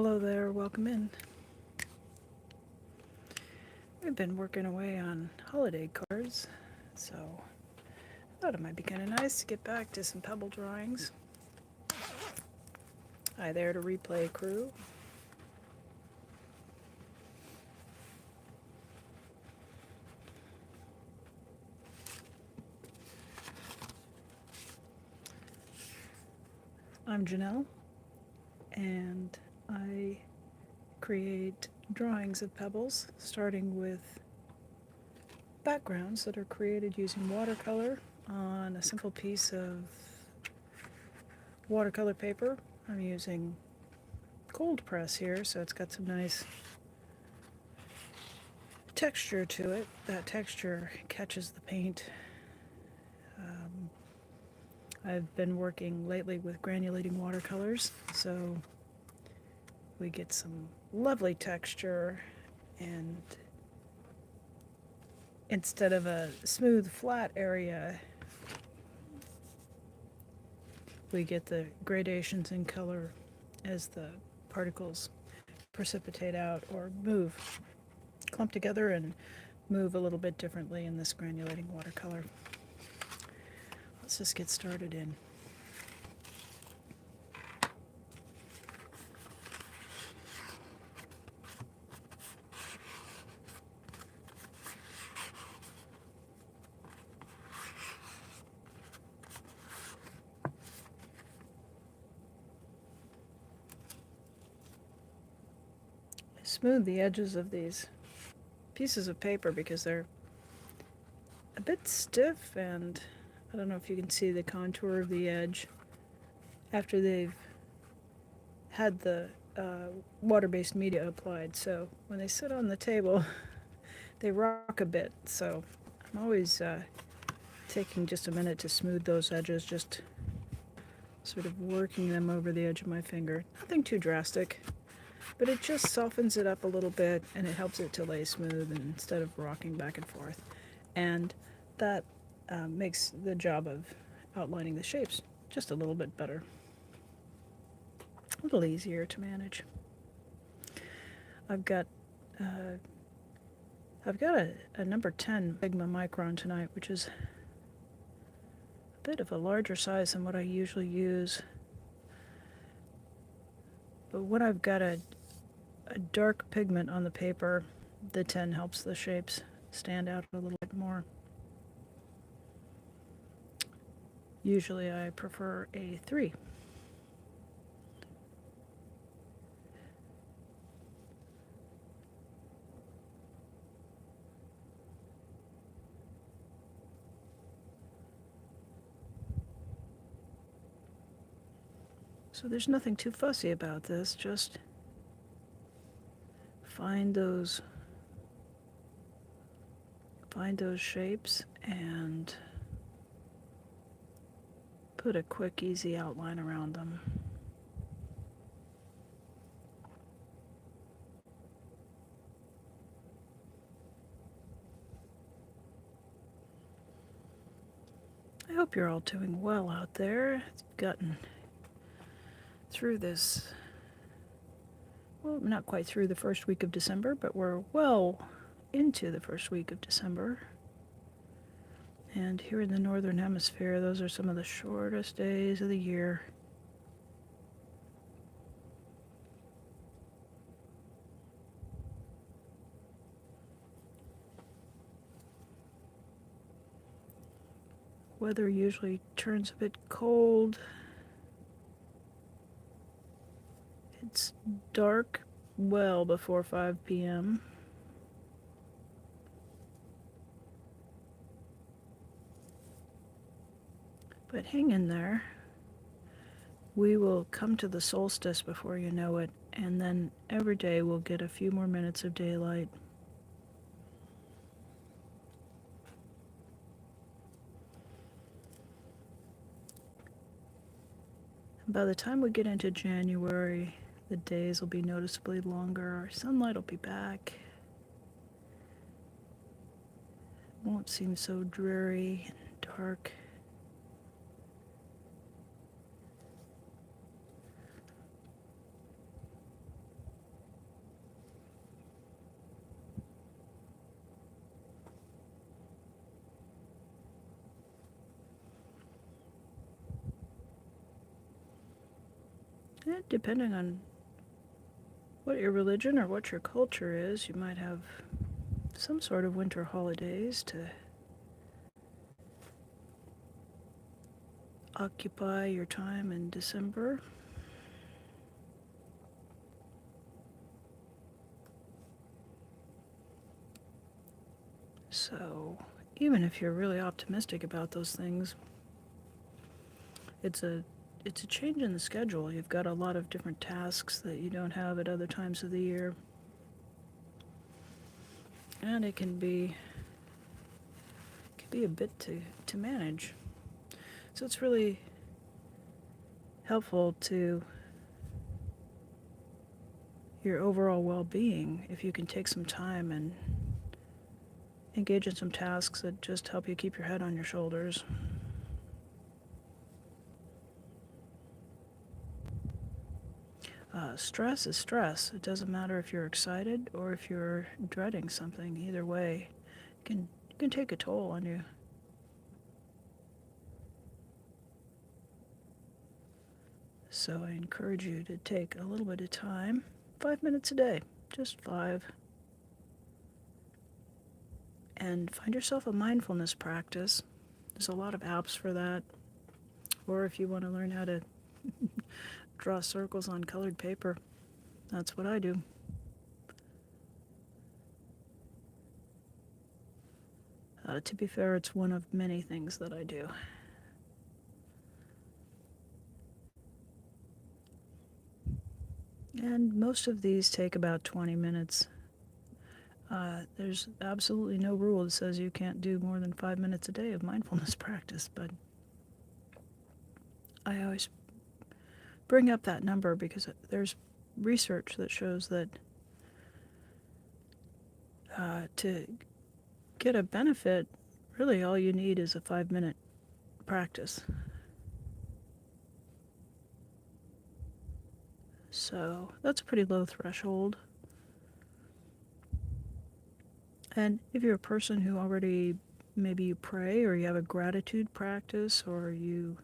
Hello there, welcome in. We've been working away on holiday cards, so I thought it might be kind of nice to get back to some Pebble drawings. Hi there to replay crew. I'm Janelle, and I create drawings of pebbles, starting with backgrounds that are created using watercolor on a simple piece of watercolor paper. I'm using cold press here, so it's got some nice texture to it. That texture catches the paint. I've been working lately with granulating watercolors, so we get some lovely texture, and instead of a smooth flat area, we get the gradations in color as the particles precipitate out or move, clump together and move a little bit differently in this granulating watercolor. Let's just get started in. I smooth the edges of these pieces of paper because they're a bit stiff, and I don't know if you can see the contour of the edge after they've had the water-based media applied. So when they sit on the table, they rock a bit. So I'm always taking just a minute to smooth those edges, just sort of working them over the edge of my finger. Nothing too drastic, but it just softens it up a little bit, and it helps it to lay smooth instead of rocking back and forth. And that makes the job of outlining the shapes just a little bit better, a little easier to manage. I've got a number 10 Sigma micron tonight, which is a bit of a larger size than what I usually use. But when I've got a dark pigment on the paper, the 10 helps the shapes stand out a little bit more. Usually I prefer a 3. So there's nothing too fussy about this, just find those shapes and put a quick, easy outline around them. I hope you're all doing well out there. It's gotten through this, well, not quite through the first week of December, but we're well into the first week of December. And here in the Northern Hemisphere, those are some of the shortest days of the year. Weather usually turns a bit cold. It's dark well before 5 p.m. But hang in there. We will come to the solstice before you know it, and then every day we'll get a few more minutes of daylight. By the time we get into January, the days will be noticeably longer. Our sunlight will be back. It won't seem so dreary and dark. And depending on what your religion or what your culture is, you might have some sort of winter holidays to occupy your time in December. So, even if you're really optimistic about those things, it's a change in the schedule. You've got a lot of different tasks that you don't have at other times of the year. And it can be a bit to manage. So it's really helpful to your overall well-being if you can take some time and engage in some tasks that just help you keep your head on your shoulders. Stress is stress. It doesn't matter if you're excited or if you're dreading something. Either way, it can take a toll on you. So I encourage you to take a little bit of time, 5 minutes a day, just 5, and find yourself a mindfulness practice. There's a lot of apps for that. Or if you want to learn how to draw circles on colored paper, that's what I do. To be fair, it's one of many things that I do. And most of these take about 20 minutes. There's absolutely no rule that says you can't do more than 5 minutes a day of mindfulness practice, but I always bring up that number because there's research that shows that to get a benefit, really all you need is a 5-minute practice. So that's a pretty low threshold. And if you're a person who already, maybe you pray or you have a gratitude practice or you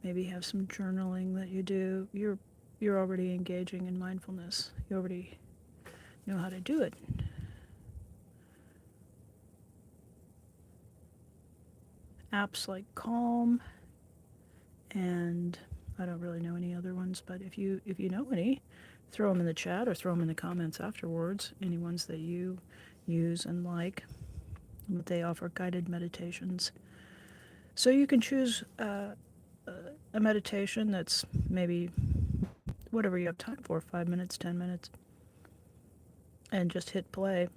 maybe have some journaling that you do, you're already engaging in mindfulness. You already know how to do it. Apps like Calm, and I don't really know any other ones, but if you know any, throw them in the chat or throw them in the comments afterwards, any ones that you use and like. They offer guided meditations. So you can choose a meditation that's maybe whatever you have time for, 5 minutes, 10 minutes, and just hit play.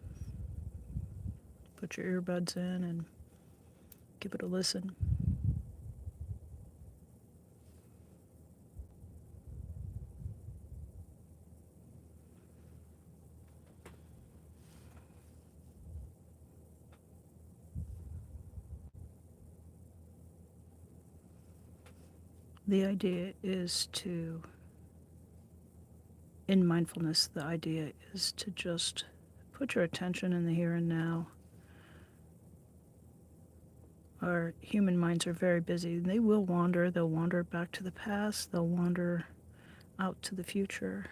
Put your earbuds in and give it a listen. The idea is to, in mindfulness, the idea is to just put your attention in the here and now. Our human minds are very busy. They will wander. They'll wander back to the past. They'll wander out to the future.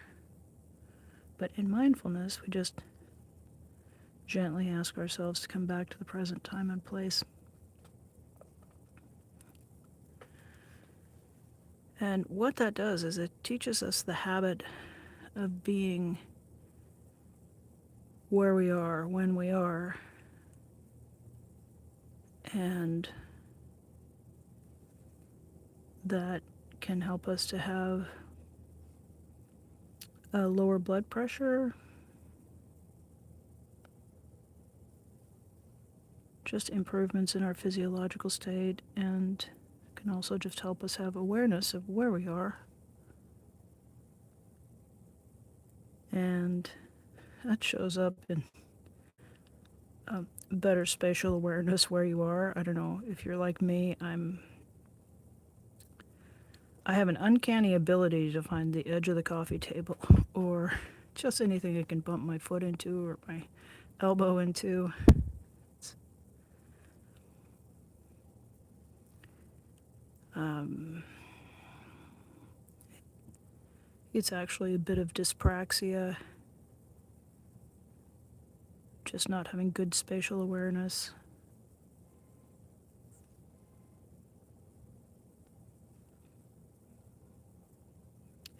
But in mindfulness, we just gently ask ourselves to come back to the present time and place. And what that does is it teaches us the habit of being where we are, when we are, and that can help us to have a lower blood pressure, just improvements in our physiological state, and can also just help us have awareness of where we are. And that shows up in better spatial awareness where you are. I don't know if you're like me, I have an uncanny ability to find the edge of the coffee table or just anything I can bump my foot into or my elbow into. It's actually a bit of dyspraxia, just not having good spatial awareness.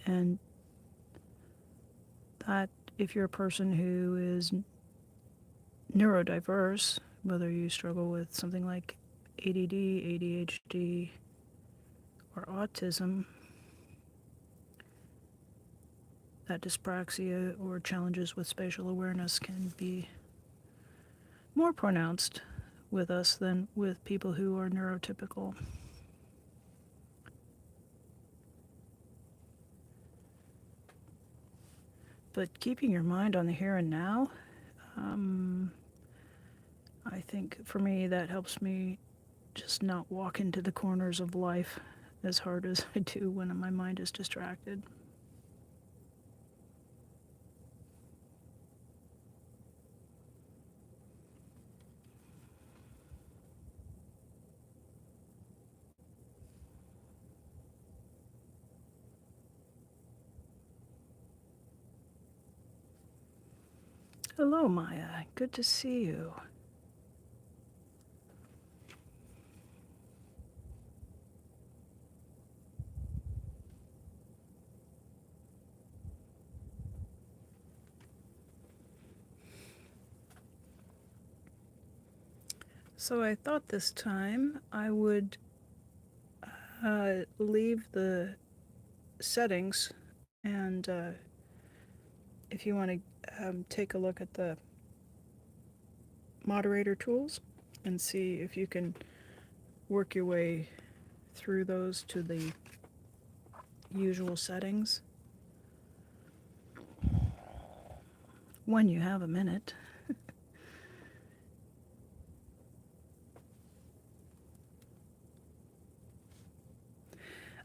And that if you're a person who is neurodiverse, whether you struggle with something like ADD, ADHD, or autism, that dyspraxia or challenges with spatial awareness can be more pronounced with us than with people who are neurotypical. But keeping your mind on the here and now, I think for me that helps me just not walk into the corners of life as hard as I do when my mind is distracted. Hello, Maya. Good to see you. So I thought this time I would leave the settings, and if you want to take a look at the moderator tools and see if you can work your way through those to the usual settings when you have a minute.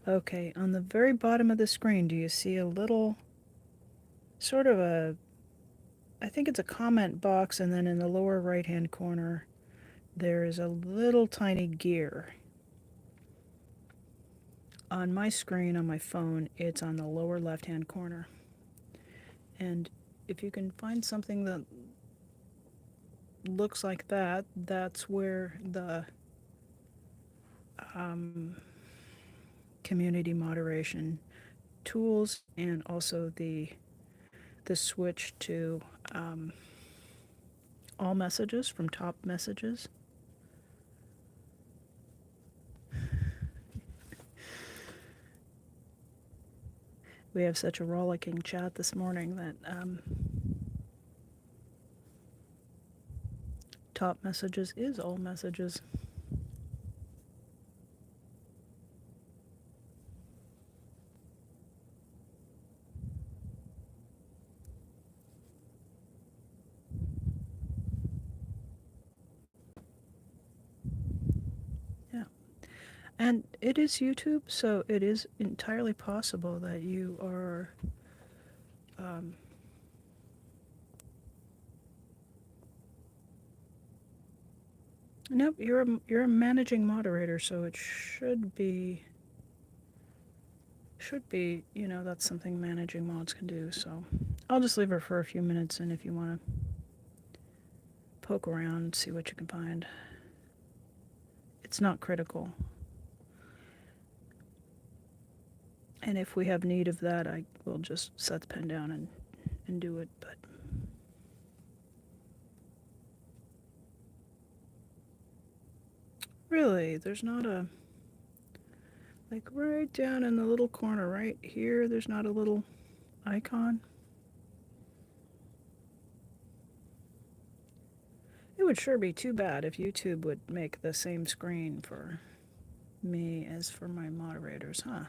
Okay, on the very bottom of the screen, do you see a little sort of I think it's a comment box, and then in the lower right hand corner there is a little tiny gear. On my screen on my phone, it's on the lower left hand corner. And if you can find something that looks like that, that's where the community moderation tools and also the switch to all messages from top messages. We have such a rollicking chat this morning that top messages is all messages. Yeah. And it is YouTube, so it is entirely possible that you are nope, you're a managing moderator, so it should be, that's something managing mods can do. So I'll just leave her for a few minutes, and if you want to poke around, see what you can find. It's not critical. And if we have need of that, I will just set the pen down and do it. But really, there's not a, like right down in the little corner right here, there's not a little icon. It would sure be too bad if YouTube would make the same screen for me as for my moderators, huh?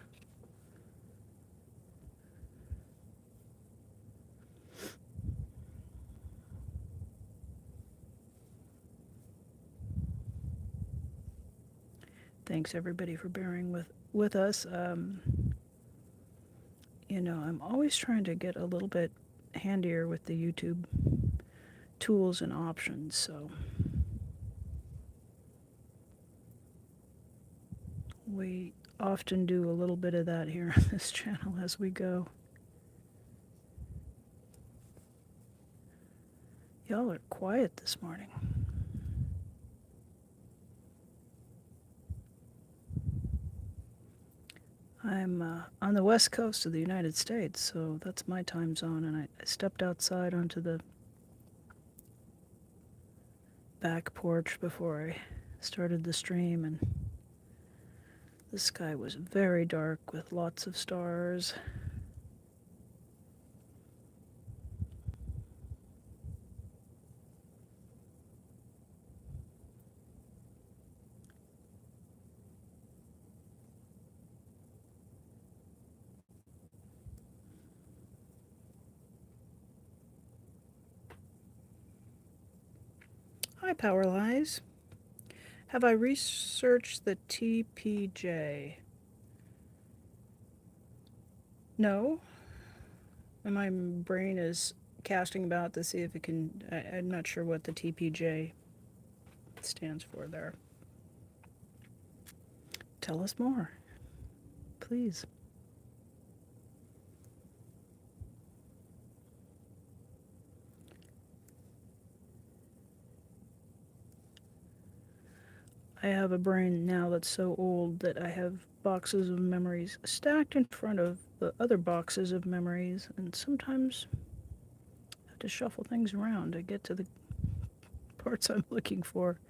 Thanks everybody for bearing with us. I'm always trying to get a little bit handier with the YouTube tools and options, so we often do a little bit of that here on this channel as we go. Y'all are quiet this morning. I'm on the west coast of the United States, so that's my time zone, and I stepped outside onto the back porch before I started the stream, and the sky was very dark with lots of stars. Hi, Powerlies. Have I researched the TPJ? No. And my brain is casting about to see if it can. I'm not sure what the TPJ stands for there. Tell us more, please. I have a brain now that's so old that I have boxes of memories stacked in front of the other boxes of memories, and sometimes I have to shuffle things around to get to the parts I'm looking for.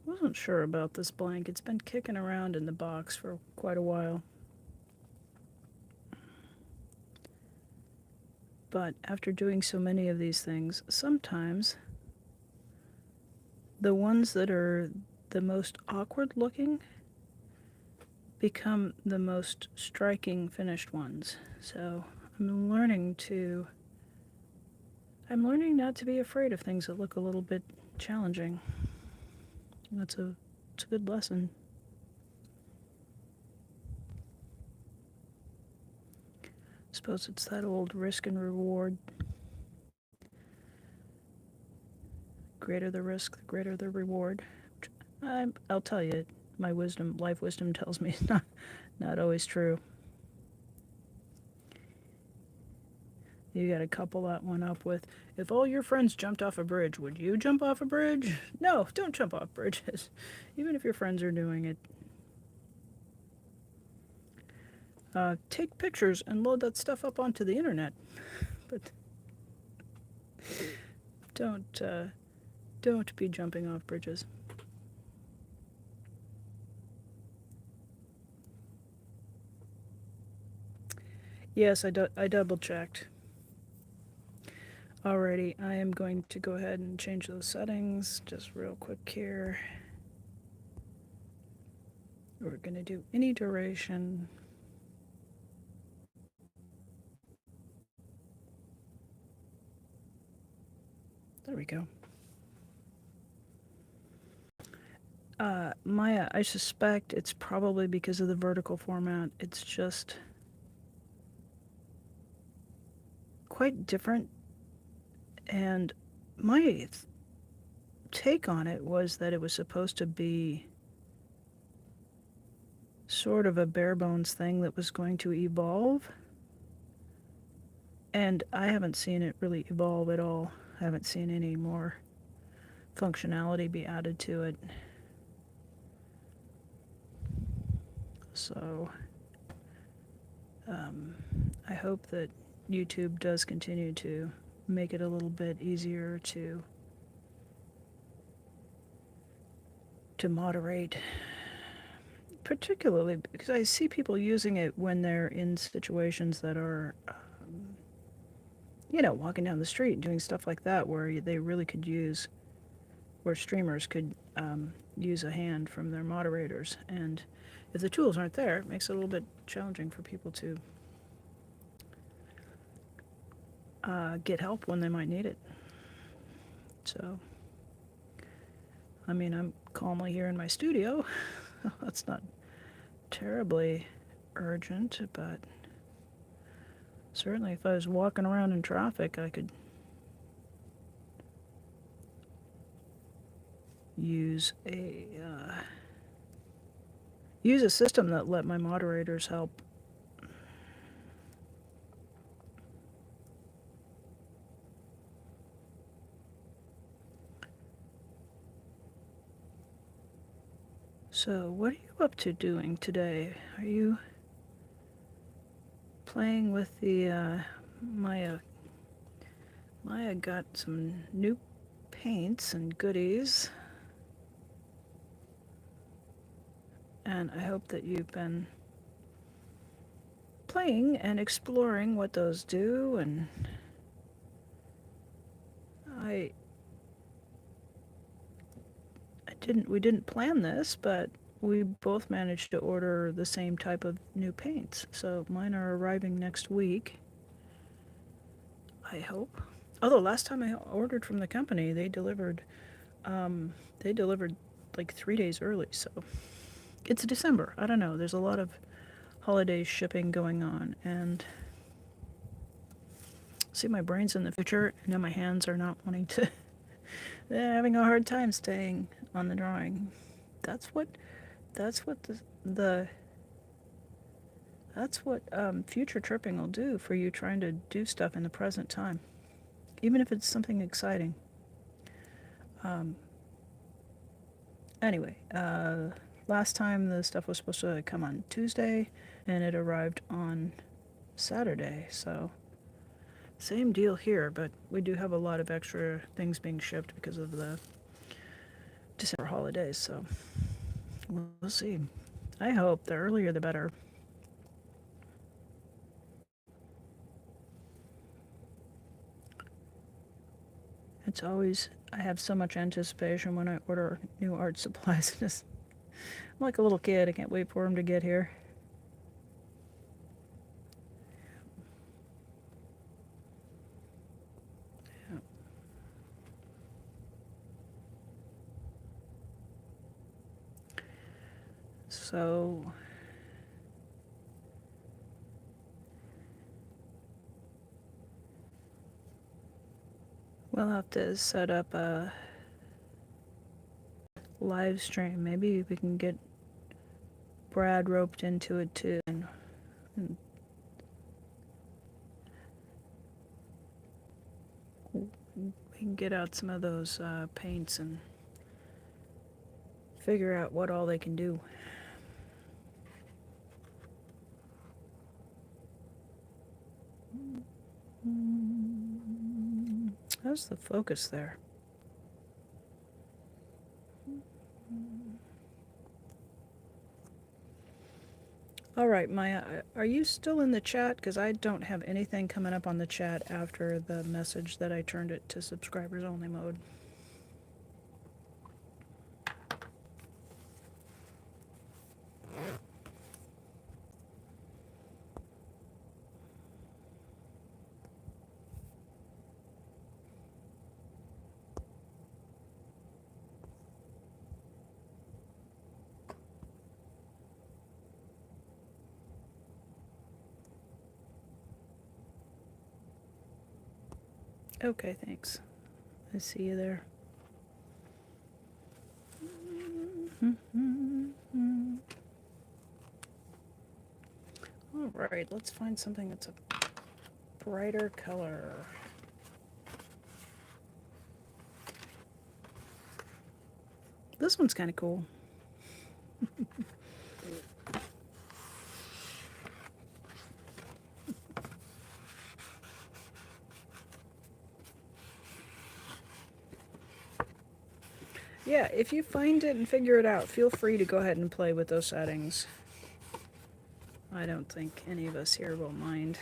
Wasn't sure about this blank. It's been kicking around in the box for quite a while. But after doing so many of these things, sometimes the ones that are the most awkward looking become the most striking finished ones. So I'm learning not to be afraid of things that look a little bit challenging. It's a good lesson. I suppose it's that old risk and reward. Greater the risk, the greater the reward. I'll tell you, my life wisdom tells me it's not always true. You gotta couple that one up with, if all your friends jumped off a bridge, would you jump off a bridge? No, don't jump off bridges, even if your friends are doing it. Take pictures and load that stuff up onto the internet, but don't be jumping off bridges. Yes, I double checked. Alrighty, I am going to go ahead and change those settings just real quick here. We're going to do any duration. There we go. Maya, I suspect it's probably because of the vertical format. It's just quite different. And my take on it was that it was supposed to be sort of a bare bones thing that was going to evolve. And I haven't seen it really evolve at all. I haven't seen any more functionality be added to it. So I hope that YouTube does continue to make it a little bit easier to moderate, particularly because I see people using it when they're in situations that are walking down the street doing stuff like that, where they really could use, where streamers could use a hand from their moderators. And if the tools aren't there, it makes it a little bit challenging for people to get help when they might need it. So, I mean, I'm calmly here in my studio. That's not terribly urgent, but Certainly if I was walking around in traffic, I could use a system that let my moderators help. So, what are you up to doing today? Are you playing with the Maya? Maya got some new paints and goodies, and I hope that you've been playing and exploring what those do. And I we didn't plan this, but we both managed to order the same type of new paints. So mine are arriving next week, I hope. Although last time I ordered from the company, they delivered like 3 days early. So it's December. I don't know. There's a lot of holiday shipping going on, and see, my brain's in the future, and now my hands are not wanting to. They're having a hard time staying on the drawing. That's what the that's what future tripping will do for you, trying to do stuff in the present time, even if it's something exciting. Anyway, last time the stuff was supposed to come on Tuesday, and it arrived on Saturday. So same deal here, but we do have a lot of extra things being shipped because of the December holidays. So we'll see. I hope the earlier the better. It's always, I have so much anticipation when I order new art supplies. I'm like a little kid. I can't wait for them to get here. Yeah. So we'll have to set up a live stream. Maybe we can get Brad roped into it too, and we can get out some of those paints and figure out what all they can do. How's the focus there? All right, Maya, are you still in the chat? Because I don't have anything coming up on the chat after the message that I turned it to subscribers only mode. Okay, thanks. I see you there. All right, let's find something that's a brighter color. This one's kind of cool. Yeah, if you find it and figure it out, feel free to go ahead and play with those settings. I don't think any of us here will mind.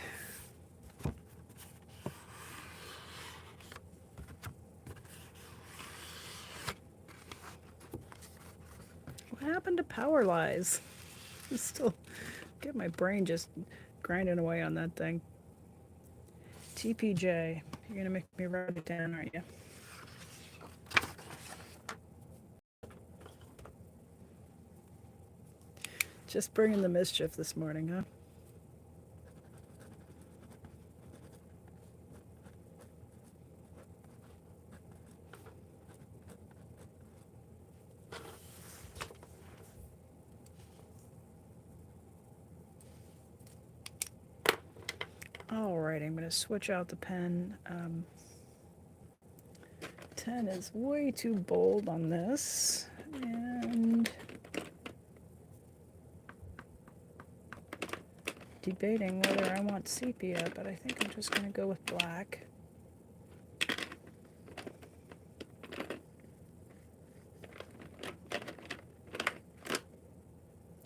What happened to Power Lies? Still get my brain just grinding away on that thing. TPJ. You're gonna make me write it down, aren't you? Just bringing the mischief this morning, huh? to switch out the pen. 10 is way too bold on this, and debating whether I want sepia, but I think I'm just going to go with black.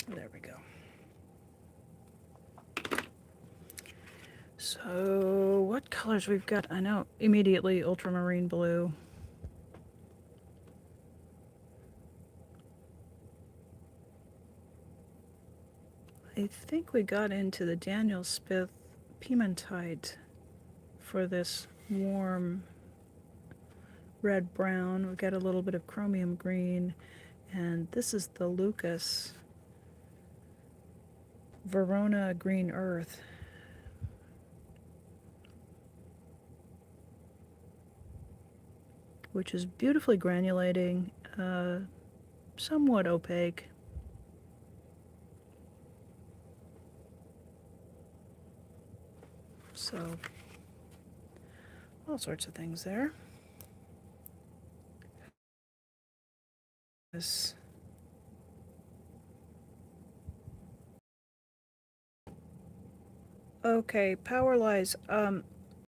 There we go. So what colors we've got? I know immediately ultramarine blue. I think we got into the Daniel Smith Piemontite for this warm red-brown. We've got a little bit of chromium green, and this is the Lucas Verona Green Earth. Which is beautifully granulating, somewhat opaque. So, all sorts of things there. This. Okay, power lies.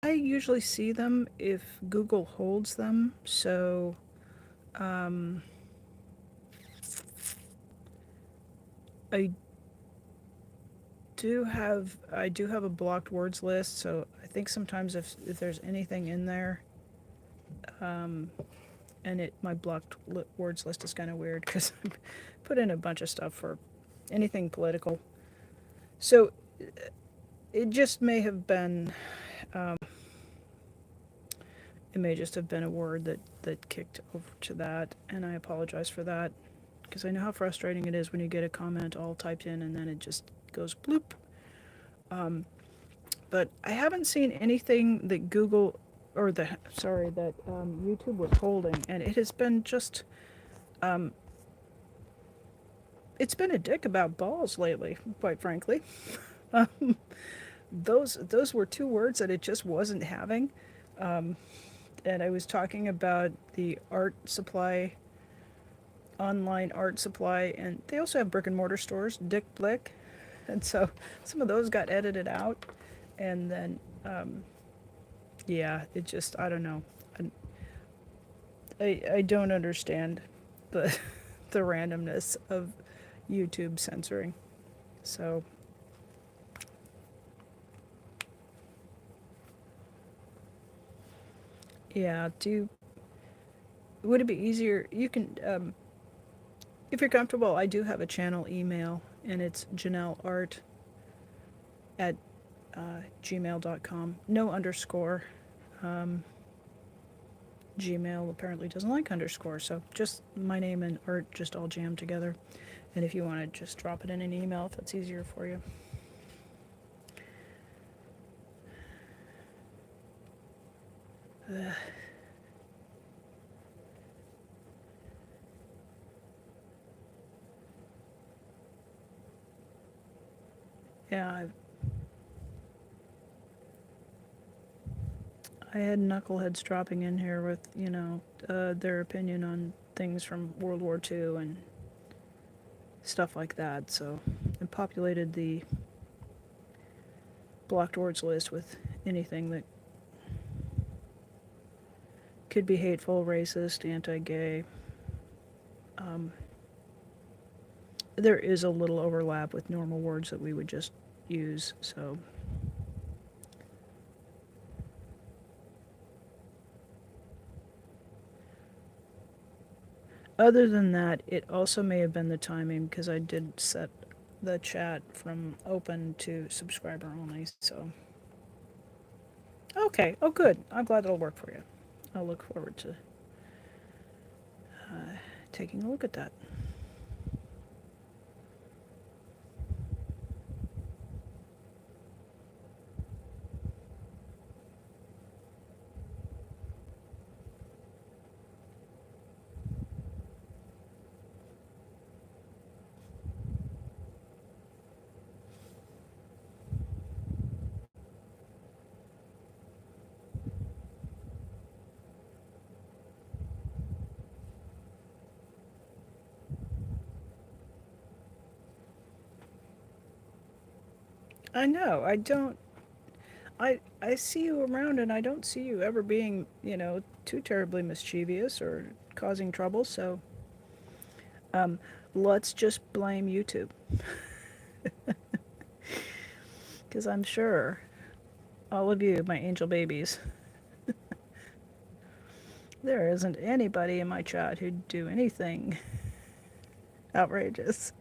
I usually see them if Google holds them, so I do have a blocked words list, so I think sometimes if there's anything in there, and my blocked words list is kind of weird because I put in a bunch of stuff for anything political. So it just may have been, it may just have been a word that kicked over to that, and I apologize for that, because I know how frustrating it is when you get a comment all typed in and then it just goes bloop. But I haven't seen anything that YouTube was holding, and it has been just, it's been a dick about balls lately, quite frankly. Those were two words that it just wasn't having. And I was talking about the art supply, online art supply, and they also have brick and mortar stores, Dick Blick. And so some of those got edited out. And then, yeah, it just, I don't know. I don't understand the the randomness of YouTube censoring. So yeah, would it be easier? You can, if you're comfortable, I do have a channel email, and it's janelleart@gmail.com. No underscore. Gmail apparently doesn't like underscore, so just my name and art just all jammed together. And if you want to just drop it in an email, if that's easier for you. Yeah, I had knuckleheads dropping in here with, their opinion on things from World War II and stuff like that. So it populated the blocked words list with anything that could be hateful, racist, anti-gay. There is a little overlap with normal words that we would just use, so. Other than that, it also may have been the timing, because I did set the chat from open to subscriber only, so. Okay, oh good, I'm glad it'll work for you. I'll look forward to taking a look at that. I know. I see you around and I don't see you ever being, too terribly mischievous or causing trouble, so um let's just blame YouTube because I'm sure all of you, my angel babies, there isn't anybody in my chat who'd do anything outrageous.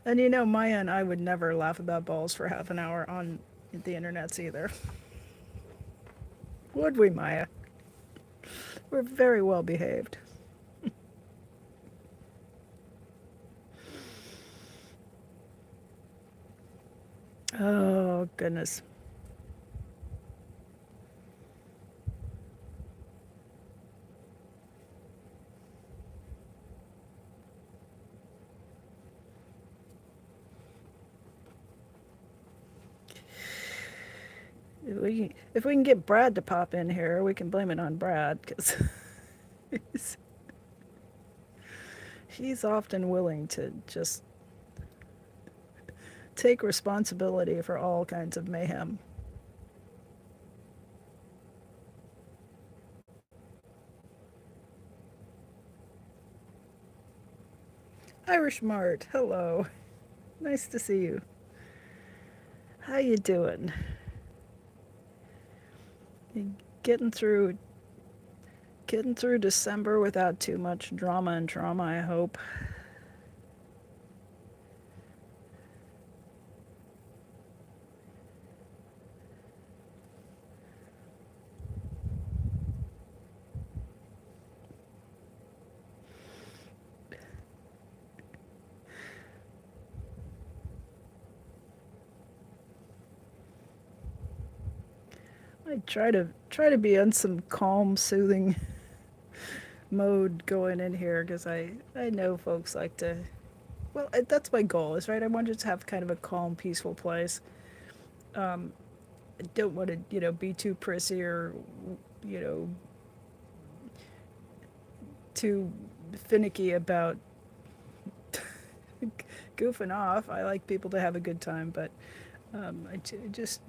And Maya and I would never laugh about balls for half an hour on the internets either. Would we, Maya? We're very well behaved. Oh, goodness. If we can get Brad to pop in here, we can blame it on Brad because he's, he's often willing to just take responsibility for all kinds of mayhem. Irish Mart, hello. Nice to see you. How you doing? You getting through December without too much drama and trauma, I hope. I try to be on some calm, soothing mode going in here because I know folks like to. Well, that's my goal. Is right. I want to have kind of a calm, peaceful place. Um, I don't want to be too prissy or you know too finicky about goofing off. I like people to have a good time, but just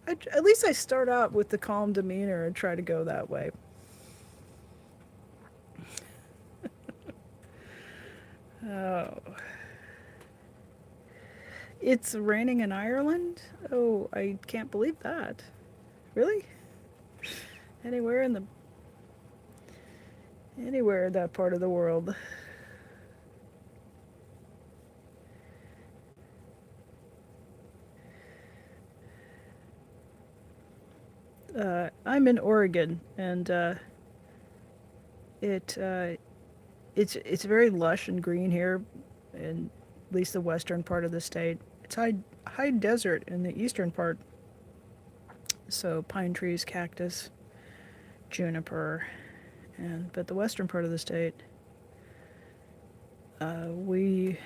at least I start out with the calm demeanor and try to go that way. Oh, it's raining in Ireland? Oh, I can't believe that. Really? Anywhere in the anywhere in that part of the world. I'm in Oregon, and it it's very lush and green here, in at least the western part of the state. It's high desert in the eastern part, so pine trees, cactus, juniper, and but the western part of the state, we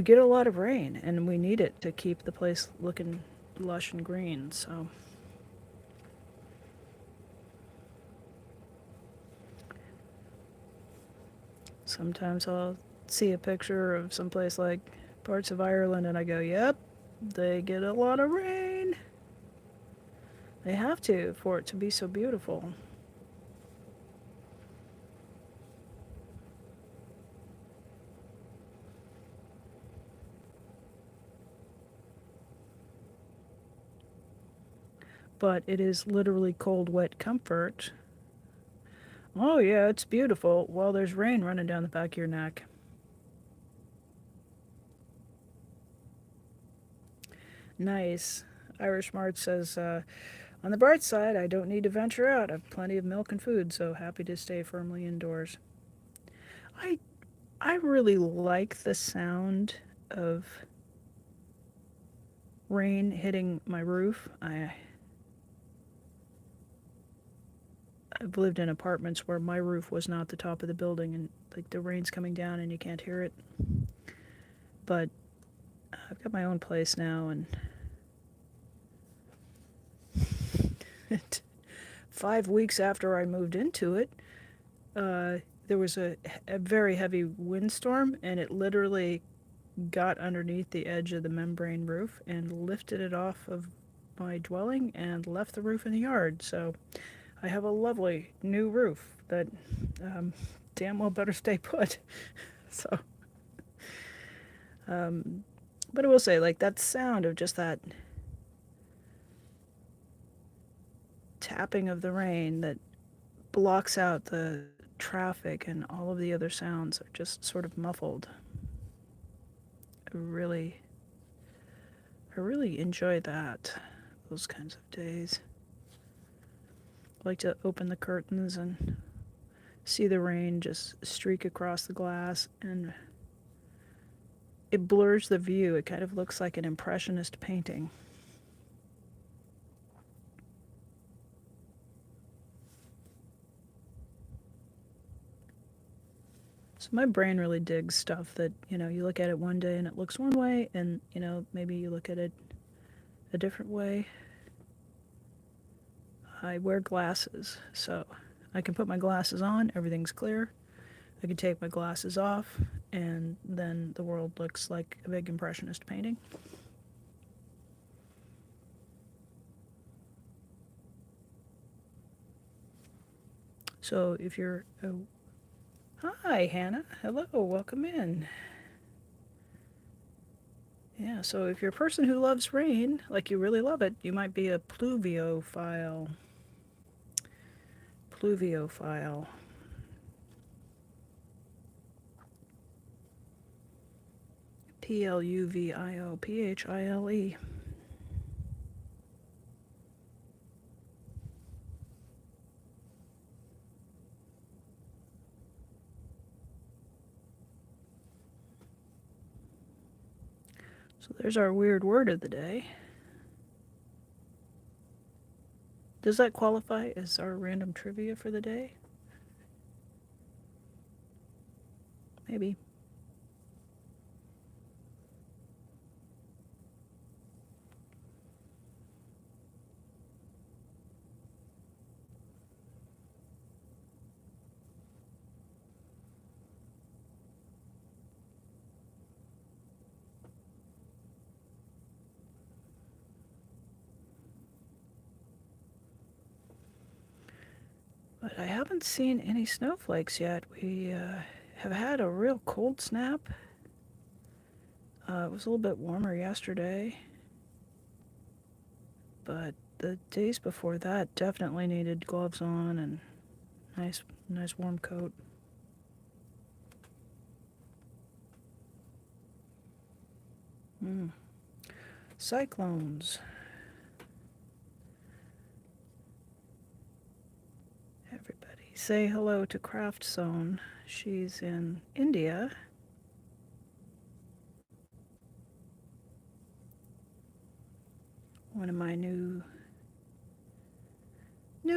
get a lot of rain, and we need it to keep the place looking lush and green. So sometimes I'll see a picture of someplace like parts of Ireland, and I go, "Yep, they get a lot of rain. They have to for it to be so beautiful." But it is literally cold, wet comfort. Oh, yeah, it's beautiful. Well, there's rain running down the back of your neck. Nice. Irish Mart says, on the bright side, I don't need to venture out. I have plenty of milk and food, so happy to stay firmly indoors. I, I really like the sound of rain hitting my roof. I've lived in apartments where my roof was not the top of the building, and like the rain's coming down and you can't hear it. But I've got my own place now, and 5 weeks after I moved into it, there was a very heavy windstorm, and it literally got underneath the edge of the membrane roof and lifted it off of my dwelling and left the roof in the yard. So I have a lovely new roof that um, damn well better stay put. So, but I will say, like, that sound of just that tapping of the rain that blocks out the traffic and all of the other sounds are just sort of muffled. I really, I really enjoy that, those kinds of days. I like to open the curtains and see the rain just streak across the glass, and it blurs the view. It kind of looks like an impressionist painting. So my brain really digs stuff that, you look at it one day and it looks one way, and, maybe you look at it a different way. I wear glasses, so I can put my glasses on, everything's clear. I can take my glasses off, and then the world looks like a big impressionist painting. So if you're... Oh, hi, Hannah. Hello, welcome in. Yeah, so if you're a person who loves rain, like you really love it, you might be a pluviophile. Pluviophile. Pluviophile. So there's our weird word of the day. Does that qualify as our random trivia for the day? Maybe. But I haven't seen any snowflakes yet. We have had a real cold snap. It was a little bit warmer yesterday, but the days before that definitely needed gloves on and nice warm coat. Cyclones. Everybody say hello to Craft Zone. She's in India. One of my new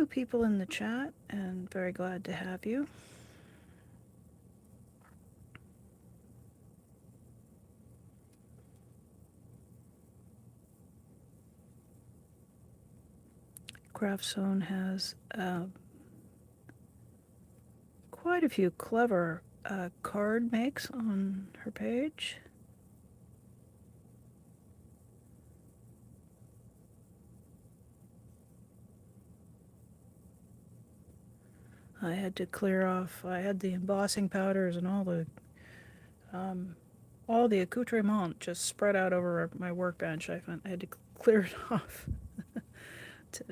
people in the chat, and very glad to have you. Craft Zone has quite a few clever card makes on her page. I had to clear off, I had the embossing powders and all the accoutrement just spread out over my workbench. I had to clear it off to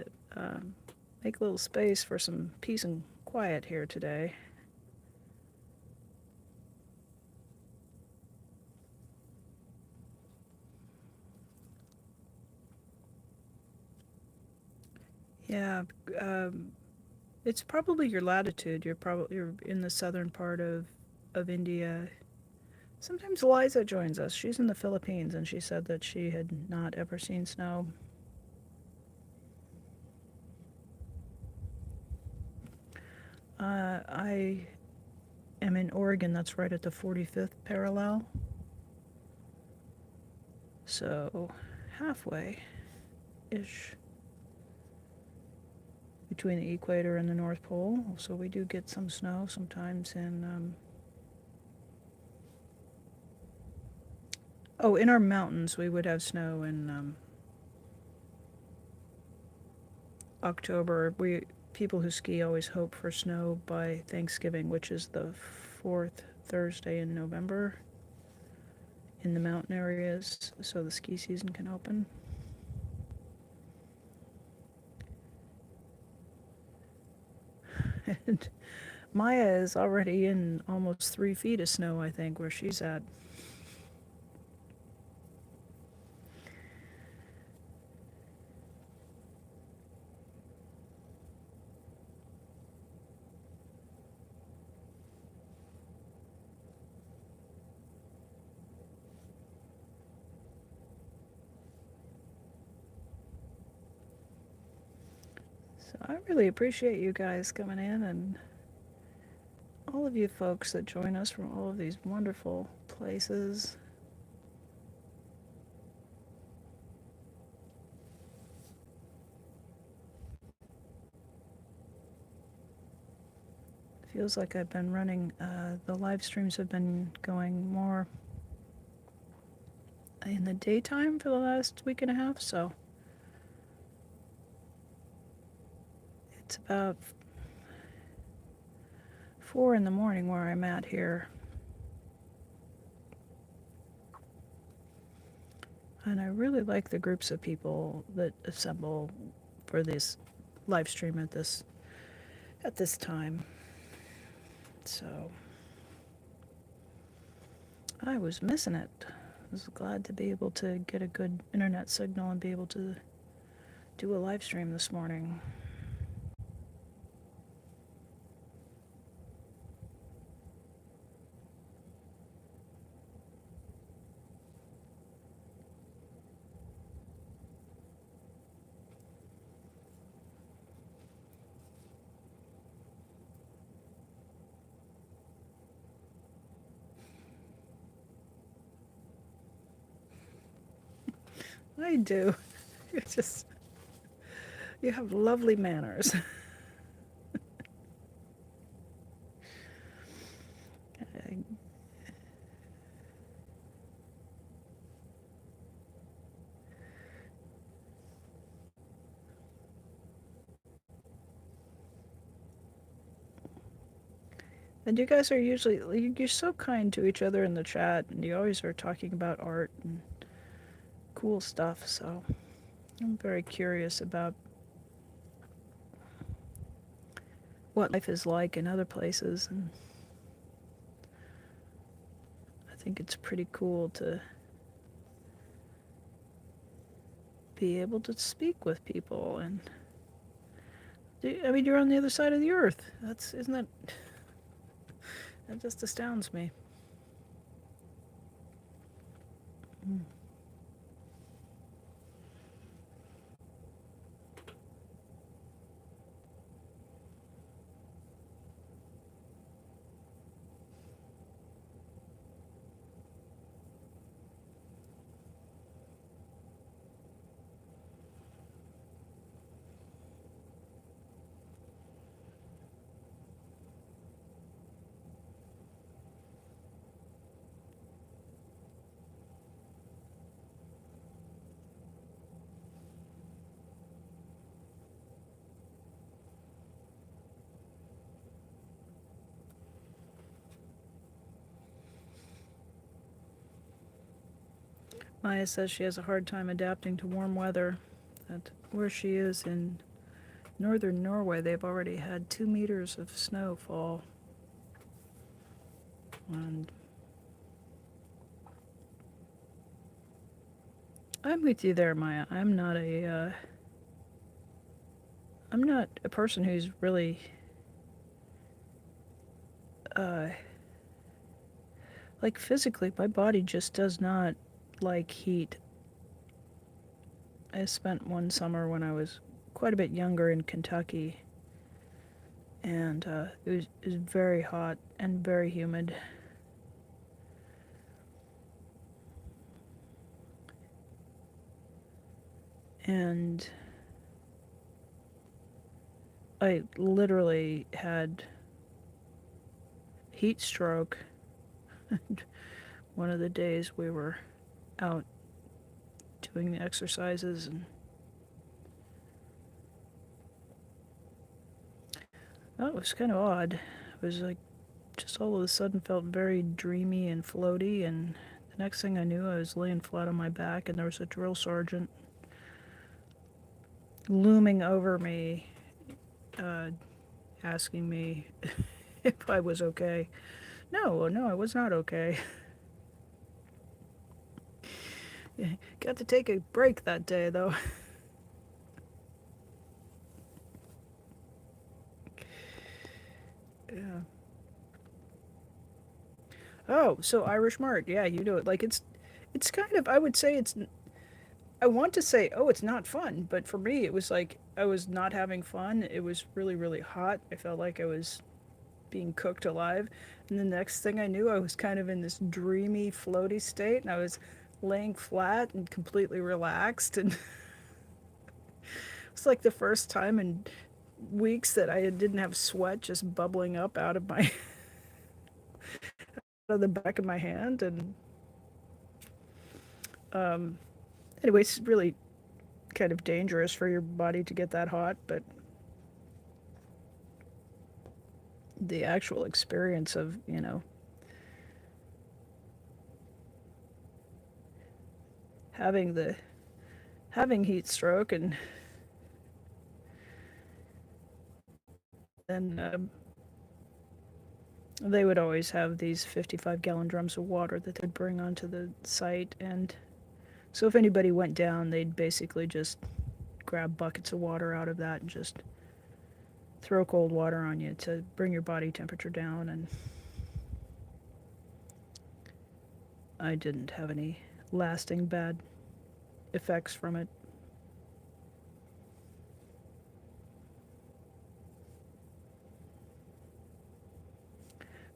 make a little space for some peace and quiet here today. Yeah, it's probably your latitude. You're in the southern part of India. Sometimes Eliza joins us. She's in the Philippines, and she said that she had not ever seen snow. I am in Oregon. That's right at the 45th parallel. So halfway-ish between the equator and the North Pole. So we do get some snow sometimes in Oh, in our mountains, we would have snow in October. People who ski always hope for snow by Thanksgiving, which is the fourth Thursday in November in the mountain areas, so the ski season can open. And Maya is already in almost 3 feet of snow, I think, where she's at. So I really appreciate you guys coming in and all of you folks that join us from all of these wonderful places. Feels like I've been running, the live streams have been going more in the daytime for the last week and a half, so it's about 4 in the morning where I'm at here. And I really like the groups of people that assemble for this live stream at this time. So I was missing it. I was glad to be able to get a good internet signal and be able to do a live stream this morning. I do. You have lovely manners. And you guys are usually, you're so kind to each other in the chat, and you always are talking about art and cool stuff, so I'm very curious about what life is like in other places, and I think it's pretty cool to be able to speak with people. And I mean, you're on the other side of the earth. That just astounds me. Mm. Maya says she has a hard time adapting to warm weather. That where she is in northern Norway, they've already had 2 meters of snow fall. And I'm with you there, Maya. I'm not a person who's really uh, like physically, my body just does not like heat. I spent one summer when I was quite a bit younger in Kentucky, and it was very hot and very humid. And I literally had heat stroke one of the days we were out doing the exercises. And it was kind of odd. It was like just all of a sudden felt very dreamy and floaty, and the next thing I knew I was laying flat on my back and there was a drill sergeant looming over me, uh, asking me if I was okay. No, I was not okay. Got to take a break that day though. Yeah. Oh, so Irish Mart. Yeah, you know it. Like it's kind of, I would say it's, I want to say, oh, it's not fun, but for me it was like I was not having fun. It was really, really hot. I felt like I was being cooked alive. And the next thing I knew, I was kind of in this dreamy, floaty state, and I was laying flat and completely relaxed. And it's like the first time in weeks that I didn't have sweat just bubbling up out of my out of the back of my hand. And um, anyway, it's really kind of dangerous for your body to get that hot, but the actual experience of, having the having heat stroke, and then they would always have these 55-gallon drums of water that they'd bring onto the site. And so if anybody went down, they'd basically just grab buckets of water out of that and just throw cold water on you to bring your body temperature down. And I didn't have any lasting bad effects from it.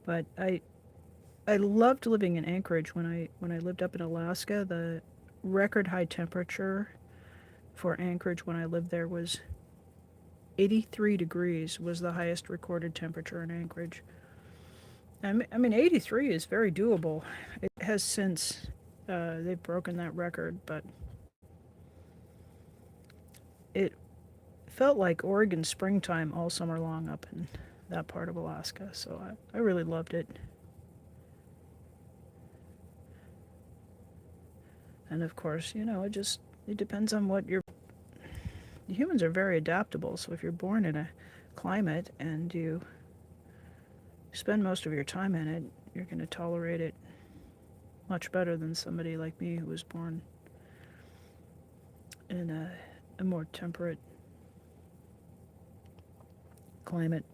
But I loved living in Anchorage when I lived up in Alaska. The record high temperature for Anchorage when I lived there was 83 degrees was the highest recorded temperature in Anchorage. I mean 83 is very doable. It has since they've broken that record, but it felt like Oregon springtime all summer long up in that part of Alaska. So I really loved it. And of course, it depends on what you're. Humans are very adaptable, so if you're born in a climate and you spend most of your time in it, you're going to tolerate it much better than somebody like me who was born in a more temperate climate.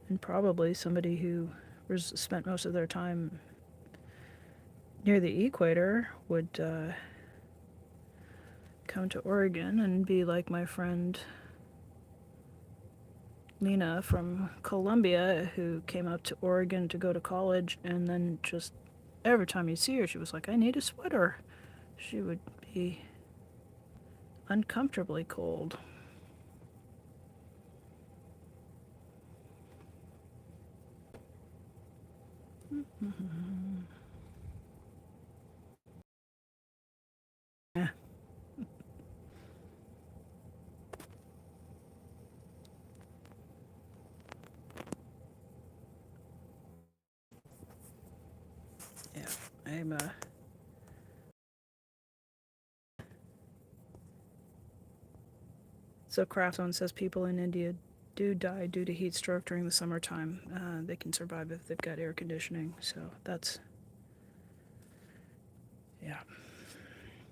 And probably somebody who spent most of their time near the equator would come to Oregon and be like my friend Lena from Columbia, who came up to Oregon to go to college, and then just every time you see her, she was like, I need a sweater. She would be uncomfortably cold. Yeah. Yeah, I'm So Craftzone says people in India do die due to heat stroke during the summertime. They can survive if they've got air conditioning. So that's, yeah.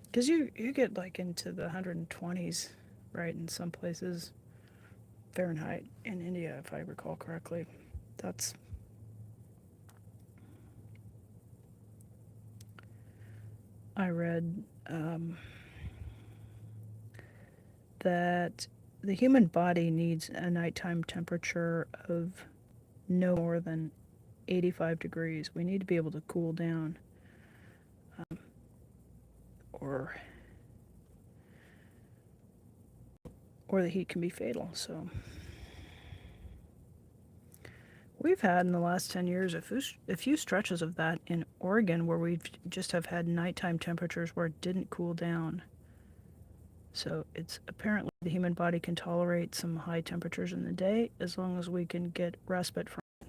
Because you get like into the 120s, right, in some places, Fahrenheit in India, if I recall correctly. That's, I read that the human body needs a nighttime temperature of no more than 85 degrees. We need to be able to cool down, or the heat can be fatal. So We've had in the last 10 years a few stretches of that in Oregon where we've just have had nighttime temperatures where it didn't cool down. So it's apparently the human body can tolerate some high temperatures in the day as long as we can get respite from it.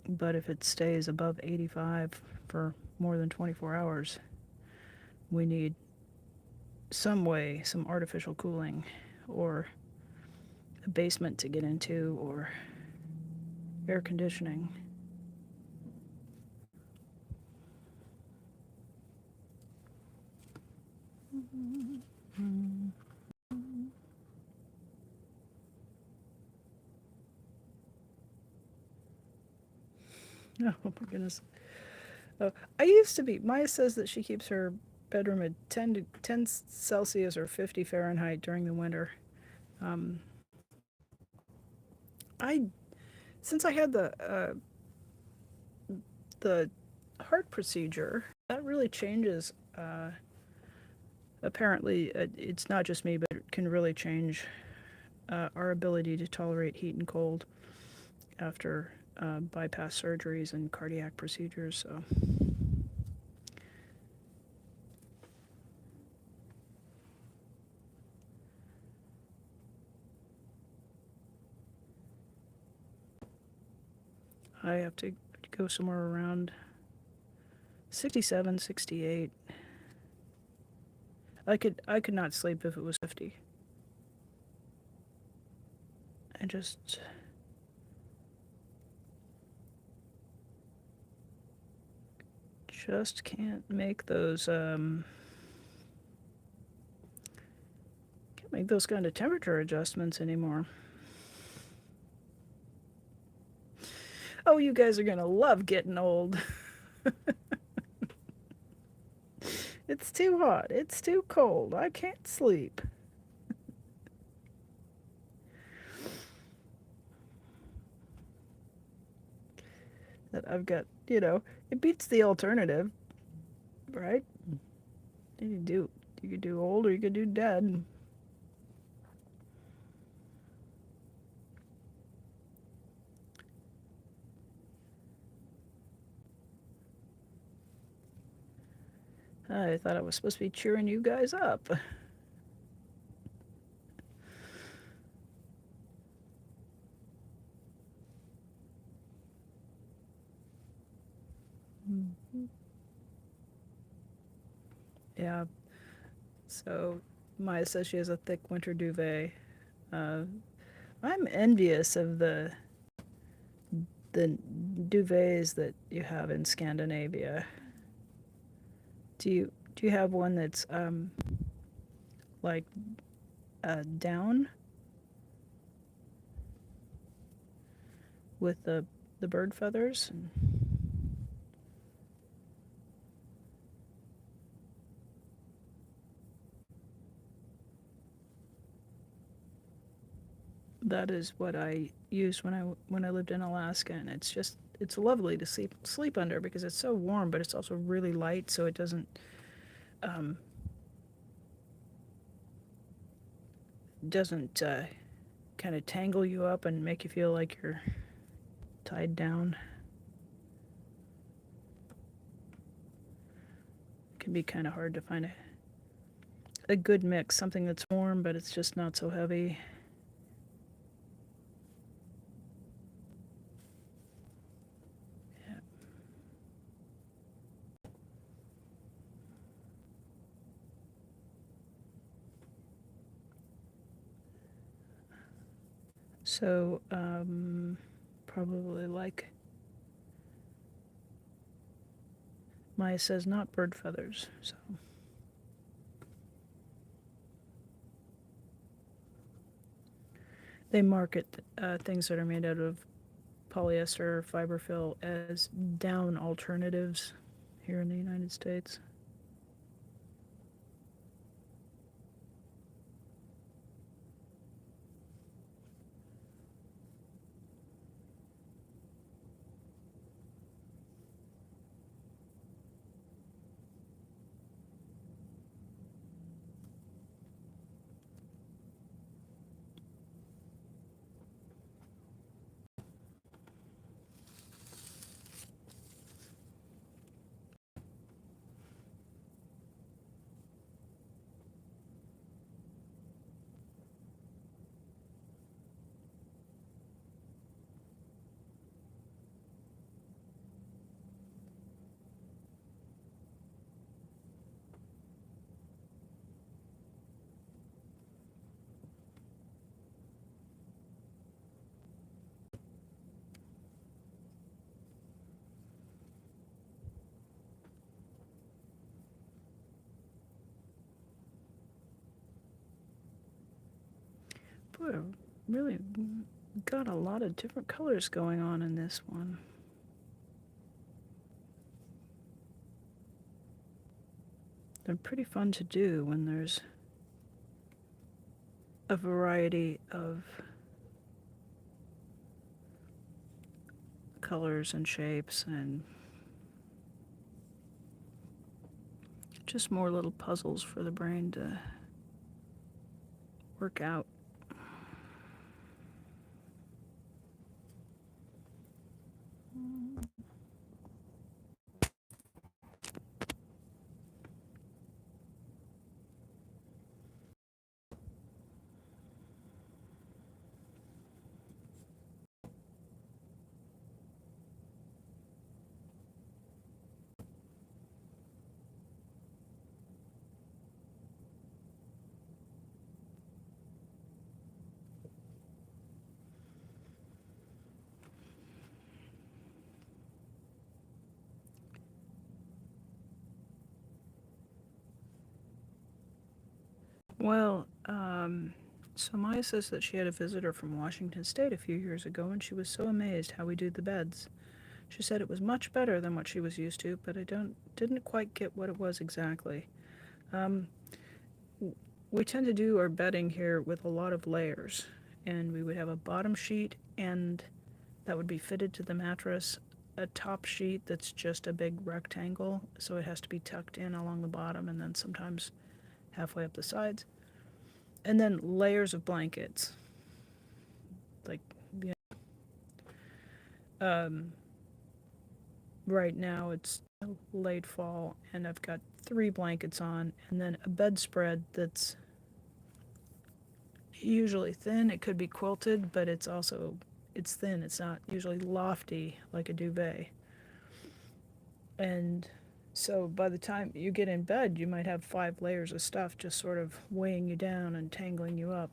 But if it stays above 85 for more than 24 hours, we need some artificial cooling or a basement to get into or air conditioning. Oh my goodness. Oh, I used to be. Maya says that she keeps her bedroom at 10 Celsius or 50 Fahrenheit during the winter. Um, I since I had the heart procedure, that really changes. Apparently, it's not just me, but it can really change our ability to tolerate heat and cold after bypass surgeries and cardiac procedures. So. I have to go somewhere around 67, 68. I could not sleep if it was 50. I just can't make those kind of temperature adjustments anymore. Oh, you guys are gonna love getting old. It's too hot. It's too cold. I can't sleep. That I've got, it beats the alternative, right? You could do old or you could do dead. I thought I was supposed to be cheering you guys up. Yeah. So Maya says she has a thick winter duvet. Uh, I'm envious of the duvets that you have in Scandinavia. Do you have one that's like down with the bird feathers? That is what I used when I lived in Alaska, and it's lovely to sleep under because it's so warm, but it's also really light, so it um, doesn't kind of tangle you up and make you feel like you're tied down. It can be kind of hard to find a good mix, something that's warm, but it's just not so heavy. Yeah. So, probably like Maya says, not bird feathers. So, they market things that are made out of polyester fiberfill as down alternatives here in the United States. Boy, really got a lot of different colors going on in this one. They're pretty fun to do when there's a variety of colors and shapes and just more little puzzles for the brain to work out. Well, so Maya says that she had a visitor from Washington State a few years ago, and she was so amazed how we do the beds. She said it was much better than what she was used to, but I didn't quite get what it was exactly. Um, we tend to do our bedding here with a lot of layers, and we would have a bottom sheet, and that would be fitted to the mattress, a top sheet that's just a big rectangle, so it has to be tucked in along the bottom and then sometimes halfway up the sides, and then layers of blankets, like, you know, right now it's late fall and I've got 3 blankets on, and then a bedspread that's usually thin. It could be quilted, but it's thin. It's not usually lofty like a duvet. And so by the time you get in bed, you might have 5 layers of stuff just sort of weighing you down and tangling you up.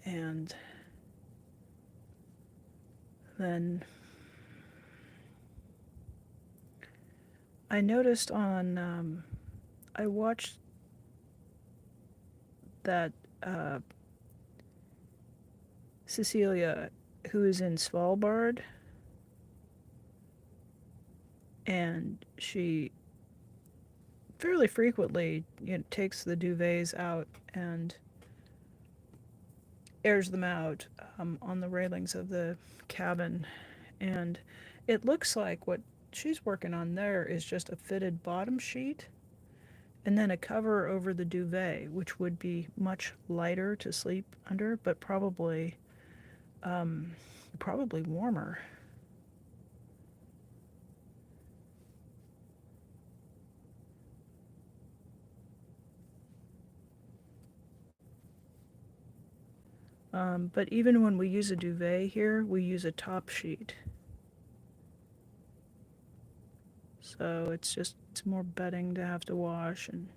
And then I noticed I watched that Cecilia, who is in Svalbard, and she fairly frequently, takes the duvets out and airs them out on the railings of the cabin. And it looks like what she's working on there is just a fitted bottom sheet and then a cover over the duvet, which would be much lighter to sleep under, but probably warmer. But even when we use a duvet here, we use a top sheet. So it's more bedding to have to wash and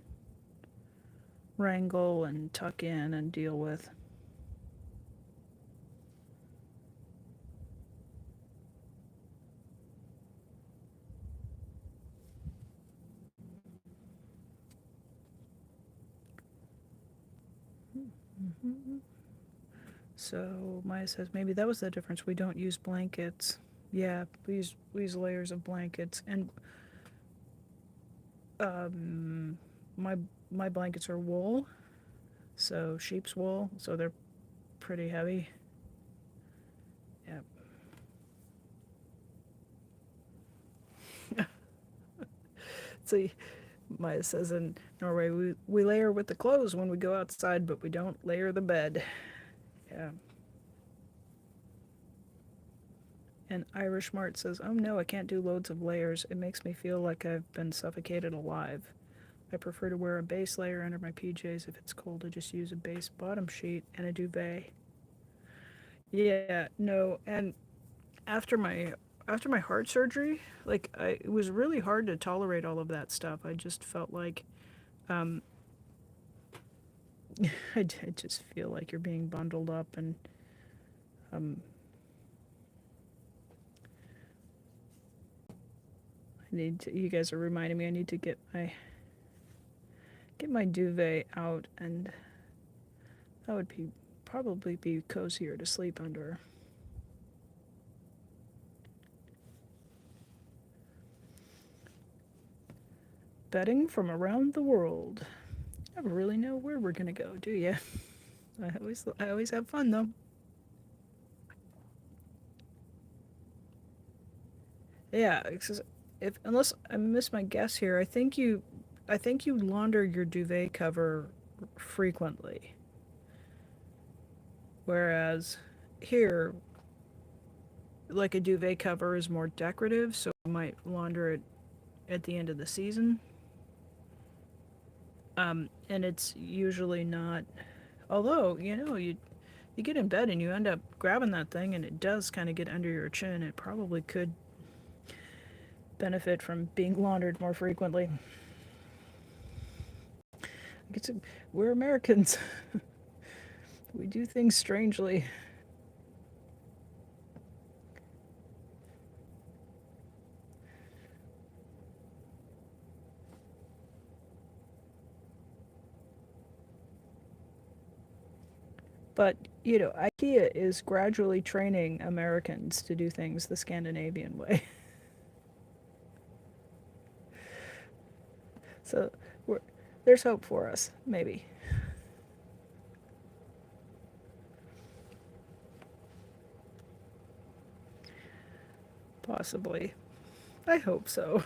wrangle and tuck in and deal with. Mm-hmm. So Maya says maybe that was the difference. We don't use blankets. Yeah, we use layers of blankets, and um, my my blankets are wool, so sheep's wool, so they're pretty heavy. Yeah. See, Maya says in Norway we layer with the clothes when we go outside, but we don't layer the bed. Yeah. And Irish Mart says, oh no, I can't do loads of layers. It makes me feel like I've been suffocated alive. I prefer to wear a base layer under my PJs. If it's cold, I just use a base bottom sheet and a duvet. Yeah, no, and after my after my heart surgery, it was really hard to tolerate all of that stuff. I just felt like um, I just feel like you're being bundled up, and um, you guys are reminding me I need to get my duvet out and That would be probably be cozier to sleep under. Bedding from around the world. Never really know where we're gonna go, do you? I always have fun though. Yeah, if unless I miss my guess here, I think you launder your duvet cover frequently, whereas here, like a duvet cover is more decorative, so you might launder it at the end of the season. And it's usually not. Although you get in bed and you end up grabbing that thing, and it does kind of get under your chin. It probably could benefit from being laundered more frequently. It's, we're Americans. We do things strangely. But, IKEA is gradually training Americans to do things the Scandinavian way. So there's hope for us, maybe. Possibly. I hope so.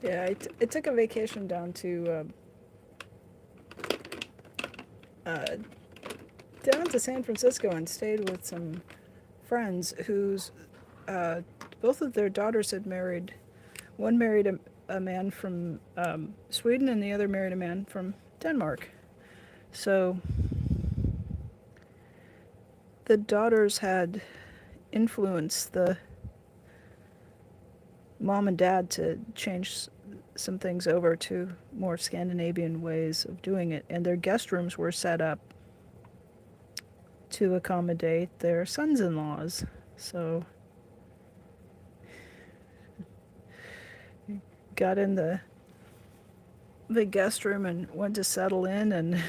Yeah, I took a vacation uh, down to San Francisco and stayed with some friends whose uh, both of their daughters had married. One married a man from Sweden, and the other married a man from Denmark. So the daughters had influenced the mom and dad to change some things over to more Scandinavian ways of doing it, and their guest rooms were set up to accommodate their sons-in-laws. So got in the guest room and went to settle in, and I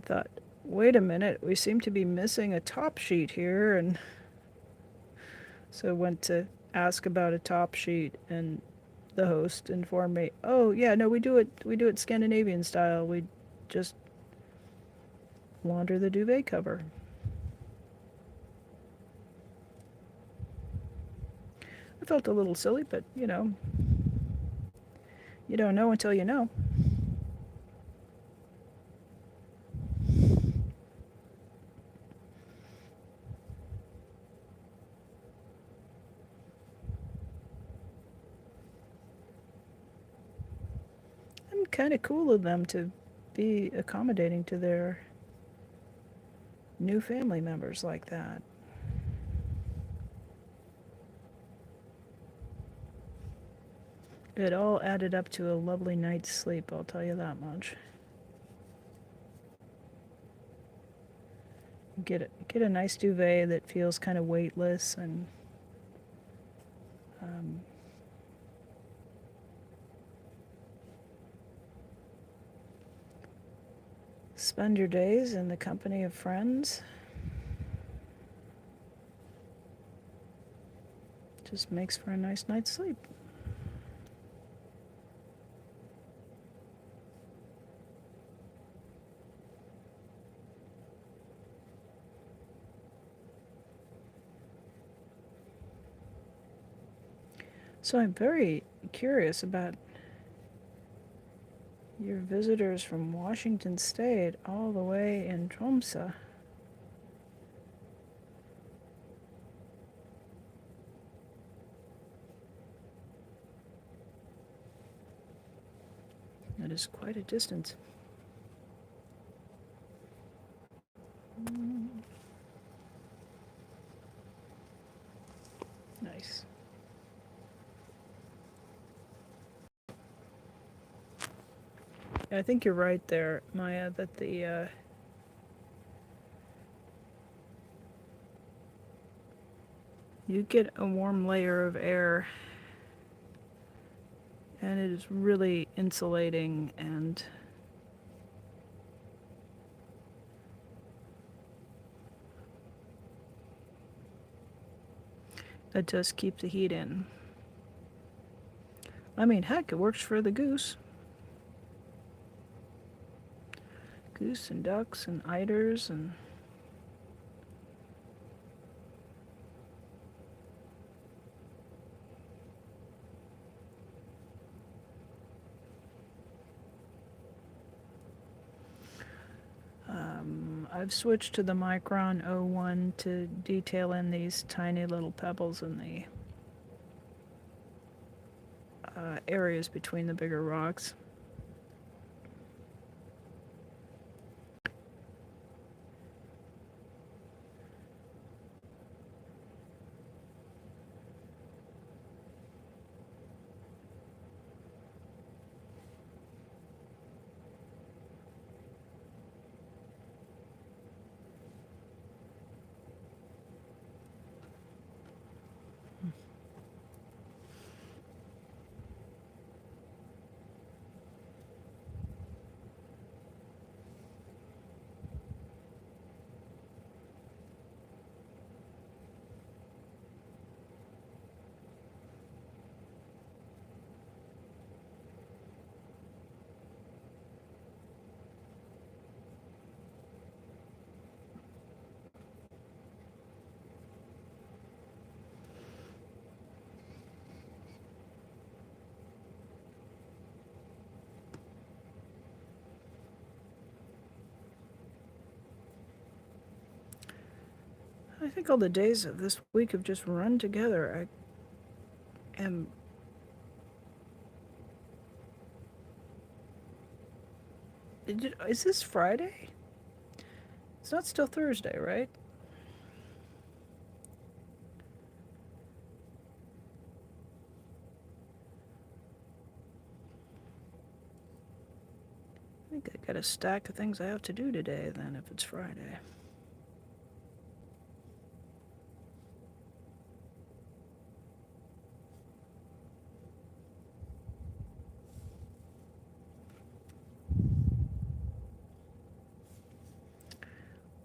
thought, wait a minute, we seem to be missing a top sheet here, and so went to ask about a top sheet, and the host informed me, oh yeah, no, we do it Scandinavian style. We just launder the duvet cover. I felt a little silly, but you don't know until you know. And kind of cool of them to be accommodating to their new family members like that. It all added up to a lovely night's sleep, I'll tell you that much. Get a nice duvet that feels kind of weightless, and um, spend your days in the company of friends. Just makes for a nice night's sleep. So I'm very curious about your visitors from Washington State all the way in Tromsø. That is quite a distance. Nice. I think you're right there, Maya, that the you get a warm layer of air and it is really insulating, and that does keep the heat in. I mean, heck, it works for the goose. Goose and ducks and eiders and I've switched to the Micron 01 to detail in these tiny little pebbles in the areas between the bigger rocks. I think all the days of this week have just run together. I am is this Friday? It's not still Thursday, right? I think I got a stack of things I have to do today then, if it's Friday.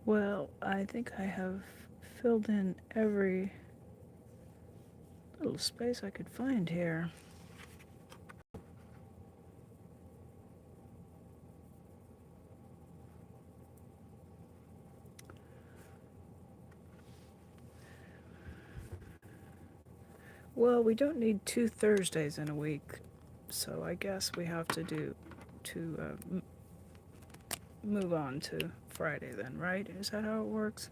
Well, I think I have filled in every little space I could find here. Well, we don't need 2 Thursdays in a week, so I guess we have to move on to Friday then, right? Is that how it works?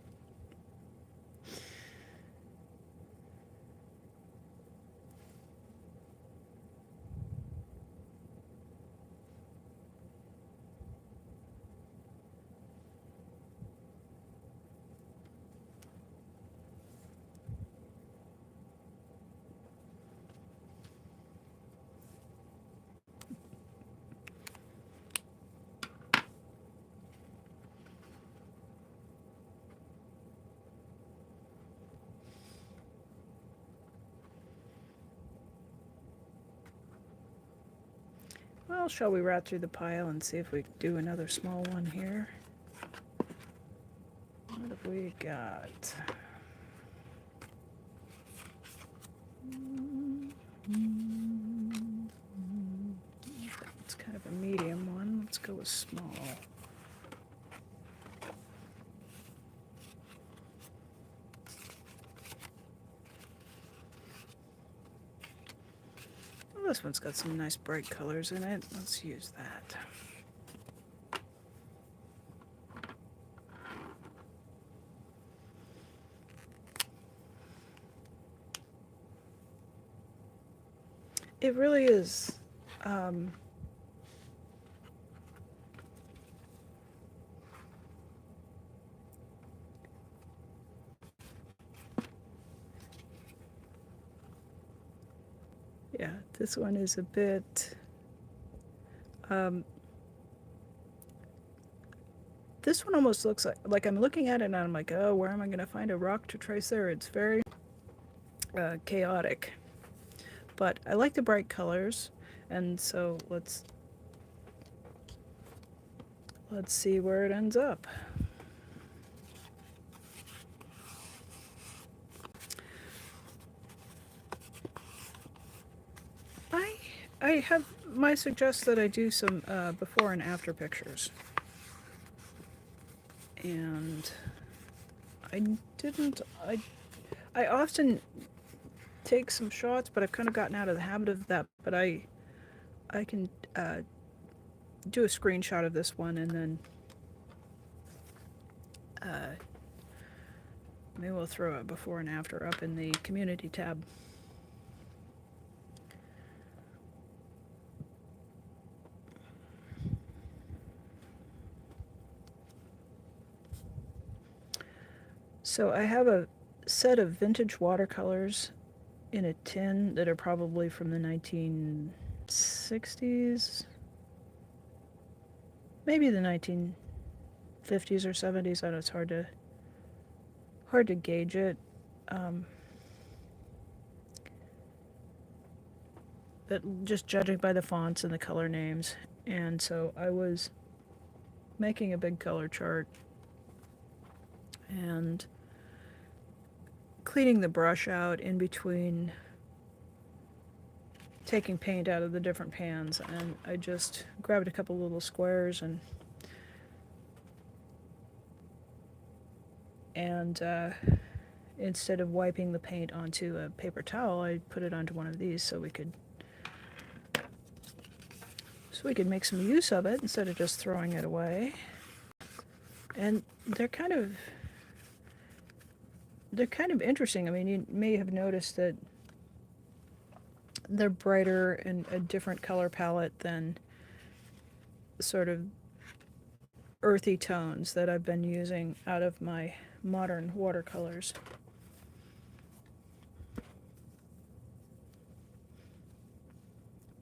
Well, shall we rat through the pile and see if we do another small one here? What have we got? It's kind of a medium one. Let's go with small. Well, this one's got some nice bright colors in it. Let's use that. It really is. Yeah, this one is a bit. This one almost looks like I'm looking at it and I'm like, oh, where am I going to find a rock to trace there? It's very chaotic. But I like the bright colors, and so let's see where it ends up. I have might suggest that I do some before and after pictures. And I didn't. I often take some shots, but I've kind of gotten out of the habit of that. But I can do a screenshot of this one and then maybe we'll throw a before and after up in the community tab. So I have a set of vintage watercolors in a tin that are probably from the 1960s, maybe the 1950s or 70s. I know it's hard to gauge it. But just judging by the fonts and the color names. And so I was making a big color chart and cleaning the brush out in between taking paint out of the different pans, and I just grabbed a couple little squares and instead of wiping the paint onto a paper towel, I put it onto one of these so we could make some use of it instead of just throwing it away. And they're kind of interesting. I mean, you may have noticed that they're brighter and a different color palette than sort of earthy tones that I've been using out of my modern watercolors.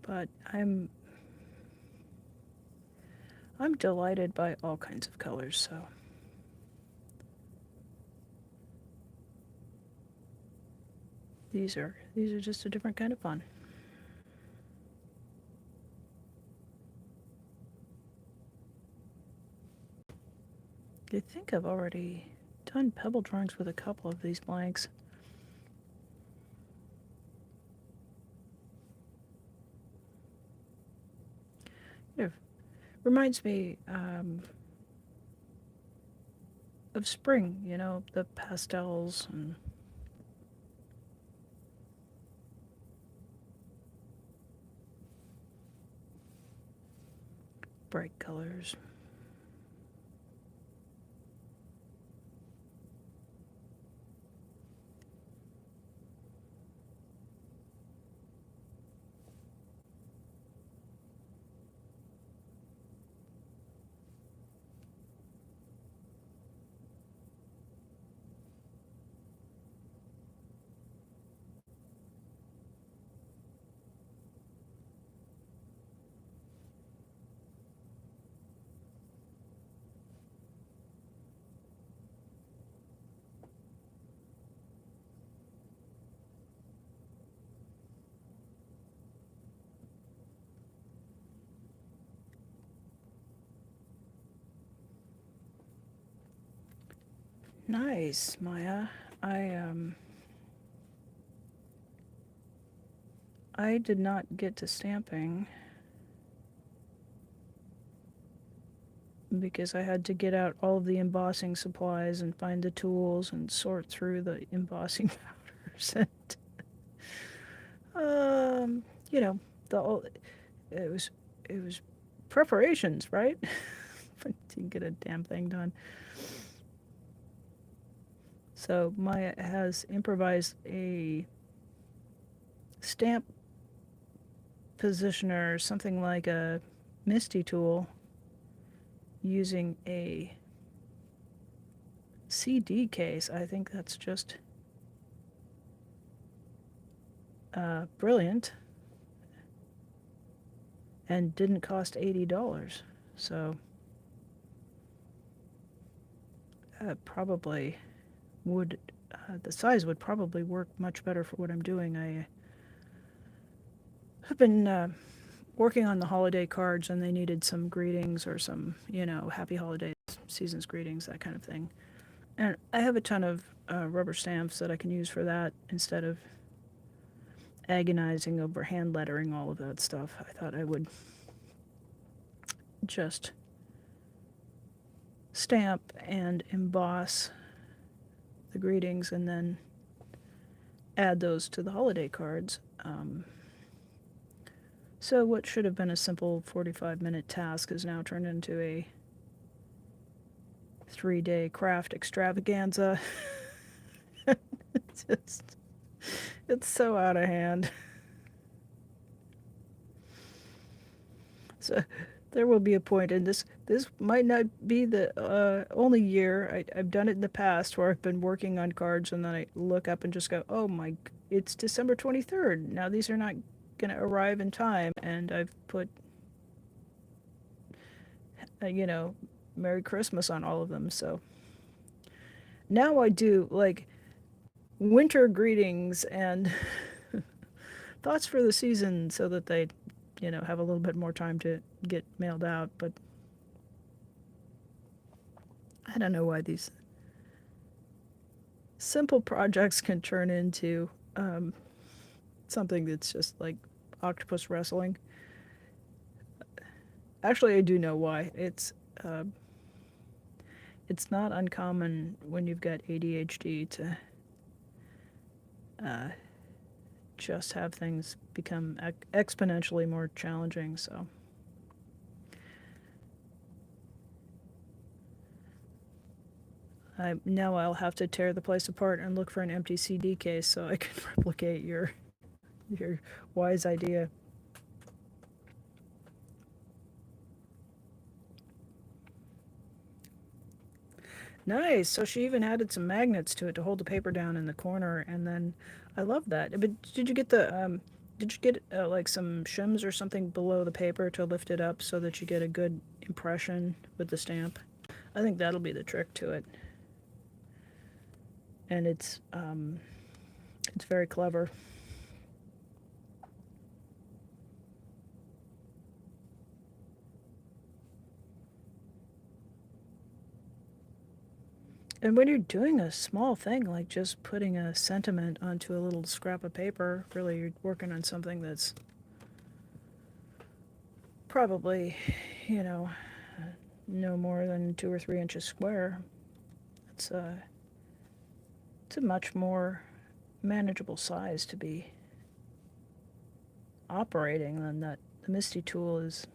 But I'm delighted by all kinds of colors, so these are just a different kind of fun. I think I've already done pebble drawings with a couple of these blanks. It reminds me of spring, you know, the pastels and bright colors. Nice, Maya. I I did not get to stamping because I had to get out all of the embossing supplies and find the tools and sort through the embossing powders and you know, it was it was preparations, right? But didn't get a damn thing done. So Maya has improvised a stamp positioner, something like a Misty tool, using a CD case. I think that's just brilliant and didn't cost $80. So probably would, the size would probably work much better for what I'm doing. I have been working on the holiday cards and they needed some greetings or some, happy holidays, season's greetings, that kind of thing. And I have a ton of rubber stamps that I can use for that instead of agonizing over hand lettering all of that stuff. I thought I would just stamp and emboss the greetings and then add those to the holiday cards. So what should have been a simple 45-minute task is now turned into a 3-day craft extravaganza. It's so out of hand. So there will be a point, and this might not be the only year. I've done it in the past where I've been working on cards and then I look up and just go, oh my, it's December 23rd. Now these are not going to arrive in time, and I've put, Merry Christmas on all of them. So now I do like winter greetings and thoughts for the season so that they, have a little bit more time to get mailed out. But I don't know why these simple projects can turn into something that's just like octopus wrestling. Actually, I do know why. It's not uncommon when you've got ADHD to just have things become exponentially more challenging. So now I'll have to tear the place apart and look for an empty CD case so I can replicate your wise idea. Nice. So she even added some magnets to it to hold the paper down in the corner, and then I love that. But did you get like some shims or something below the paper to lift it up so that you get a good impression with the stamp? I think that'll be the trick to it. And it's very clever. And when you're doing a small thing like just putting a sentiment onto a little scrap of paper, really you're working on something that's probably, you know, no more than 2 or 3 inches square. It's a much more manageable size to be operating than that. The Misty tool is,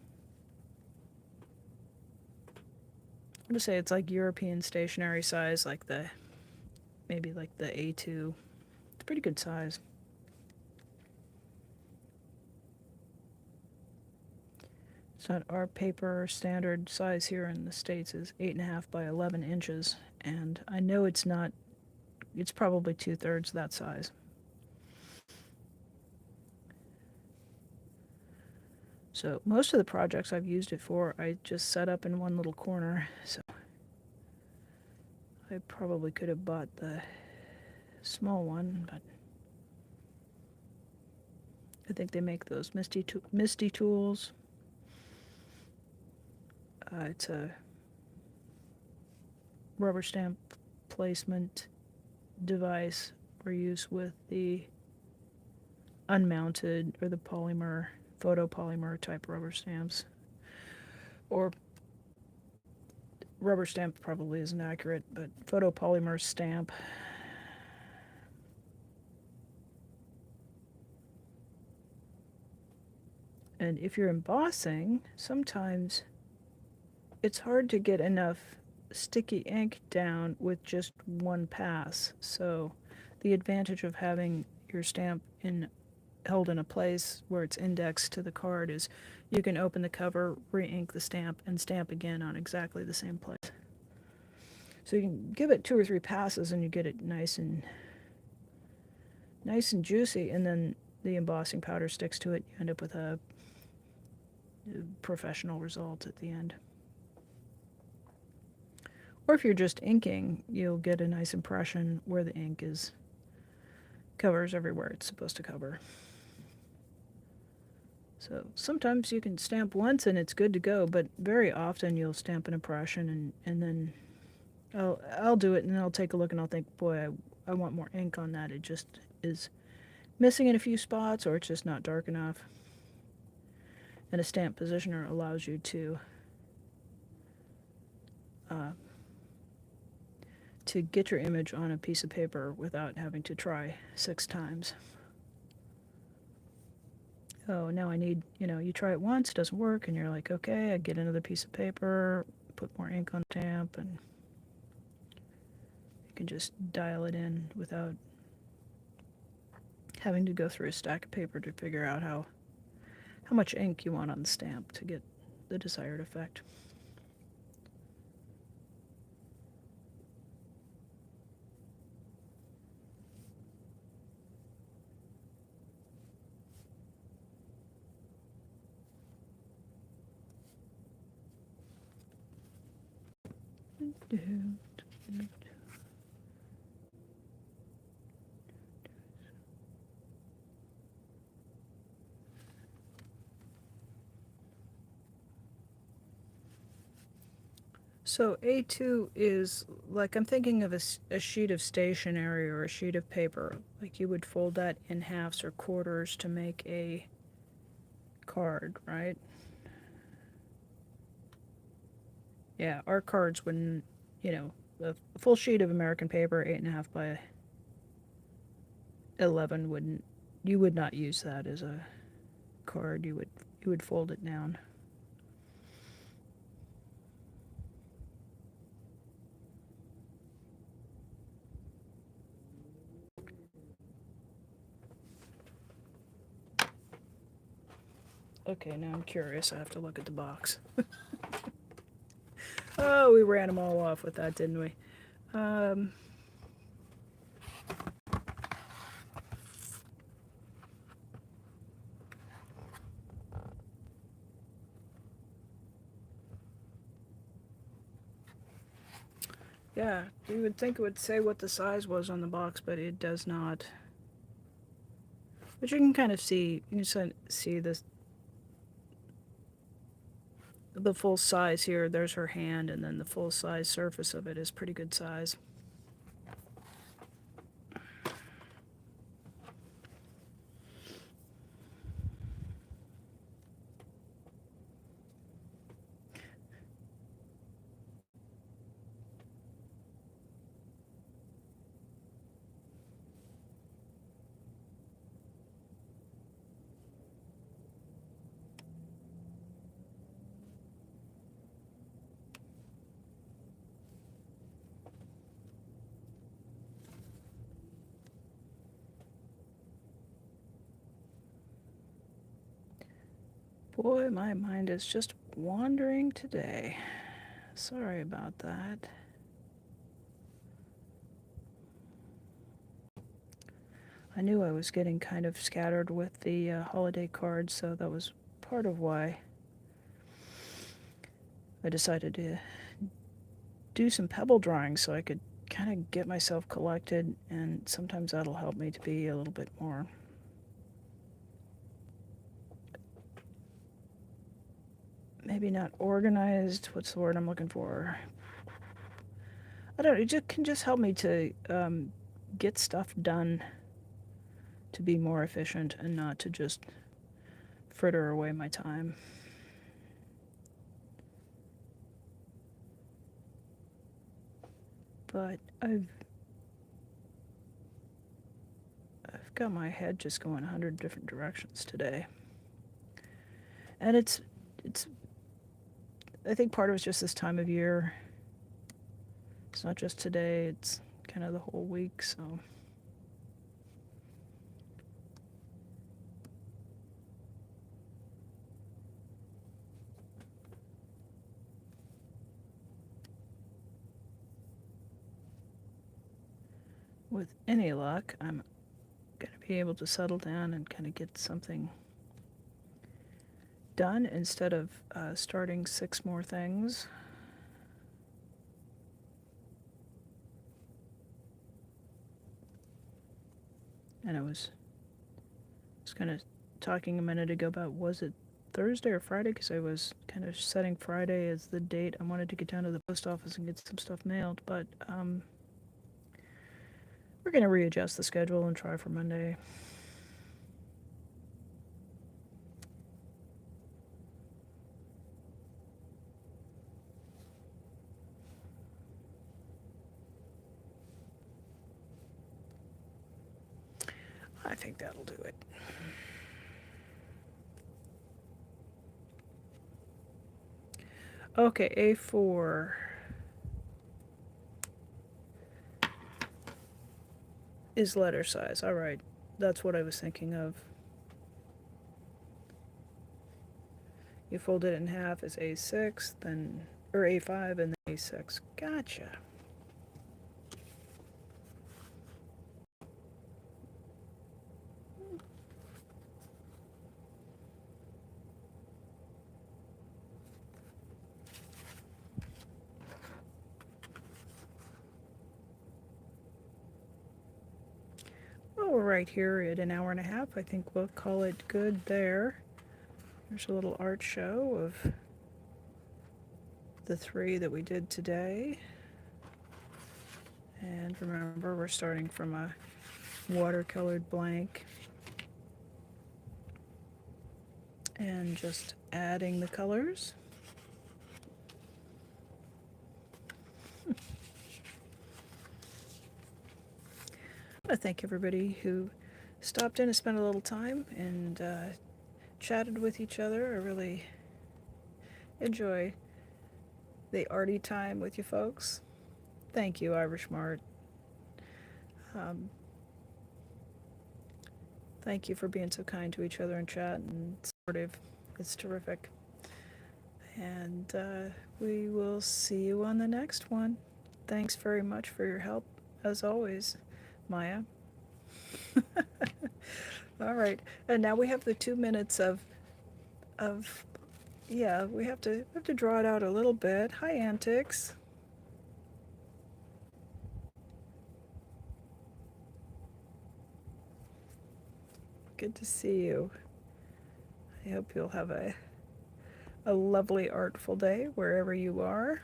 I'm gonna say it's like European stationery size, like maybe like the A2. It's a pretty good size. So our paper standard size here in the States is 8.5 by 11 inches, and I know it's not. It's probably 2/3 that size. So most of the projects I've used it for, I just set up in one little corner. So I probably could have bought the small one, but I think they make those Misty tools. It's a rubber stamp placement device for use with the unmounted or the polymer, photopolymer type rubber stamps. Or rubber stamp probably isn't accurate, but photopolymer stamp. And if you're embossing, sometimes it's hard to get enough sticky ink down with just one pass. So the advantage of having your stamp held in a place where it's indexed to the card is you can open the cover, re-ink the stamp, and stamp again on exactly the same place. So you can give it 2 or 3 passes and you get it nice and juicy, and then the embossing powder sticks to it. You end up with a professional result at the end. Or if you're just inking, you'll get a nice impression where the ink covers everywhere it's supposed to cover. So sometimes you can stamp once and it's good to go, but very often you'll stamp an impression and then I'll do it and then I'll take a look and I'll think, boy, I want more ink on that. It just is missing in a few spots, or it's just not dark enough. And a stamp positioner allows you to get your image on a piece of paper without having to try 6 times. Oh, now I need, you try it once, it doesn't work, and you're like, okay, I get another piece of paper, put more ink on the stamp, and you can just dial it in without having to go through a stack of paper to figure out how much ink you want on the stamp to get the desired effect. So A2 is like, I'm thinking of a sheet of stationery or a sheet of paper. Like you would fold that in halves or quarters to make a card, right? Yeah, our cards wouldn't, a full sheet of American paper, 8.5 by 11 wouldn't, you would not use that as a card. You would fold it down. Okay, now I'm curious. I have to look at the box. Oh, we ran them all off with that, didn't we? Yeah, you would think it would say what the size was on the box, but it does not. But you can kind of see, see this, the full size here. There's her hand, and then the full size surface of it is pretty good size. Boy, my mind is just wandering today. Sorry about that. I knew I was getting kind of scattered with the holiday cards, so that was part of why I decided to do some pebble drawings so I could kind of get myself collected, and sometimes that'll help me to be a little bit more maybe not organized. What's the word I'm looking for? I don't know. It can just help me to get stuff done to be more efficient and not to just fritter away my time. But I've got my head just going 100 different directions today. And it's I think part of it's just this time of year. It's not just today, it's kind of the whole week, so. With any luck, I'm going to be able to settle down and kind of get something done instead of starting 6 more things. And I was kind of talking a minute ago about, was it Thursday or Friday? Because I was kind of setting Friday as the date. I wanted to get down to the post office and get some stuff mailed, but we're going to readjust the schedule and try for Monday. I think that'll do it. Okay, A4. Is letter size. All right. That's what I was thinking of. You fold it in half as A6, then, or A5 and then A6. Gotcha. Well, we're right here at an hour and a half. I think we'll call it good there. There's a little art show of the 3 that we did today. And remember, we're starting from a watercolored blank and just adding the colors. I thank everybody who stopped in and spent a little time and chatted with each other. I really enjoy the arty time with you folks. Thank you, Irish Mart. Thank you for being so kind to each other in chat and supportive. It's terrific. And we will see you on the next one. Thanks very much for your help, as always, Maya. All right, and now we have the 2 minutes of yeah, we have to draw it out a little bit. Hi, Antics. Good to see you. I hope you'll have a lovely, artful day wherever you are.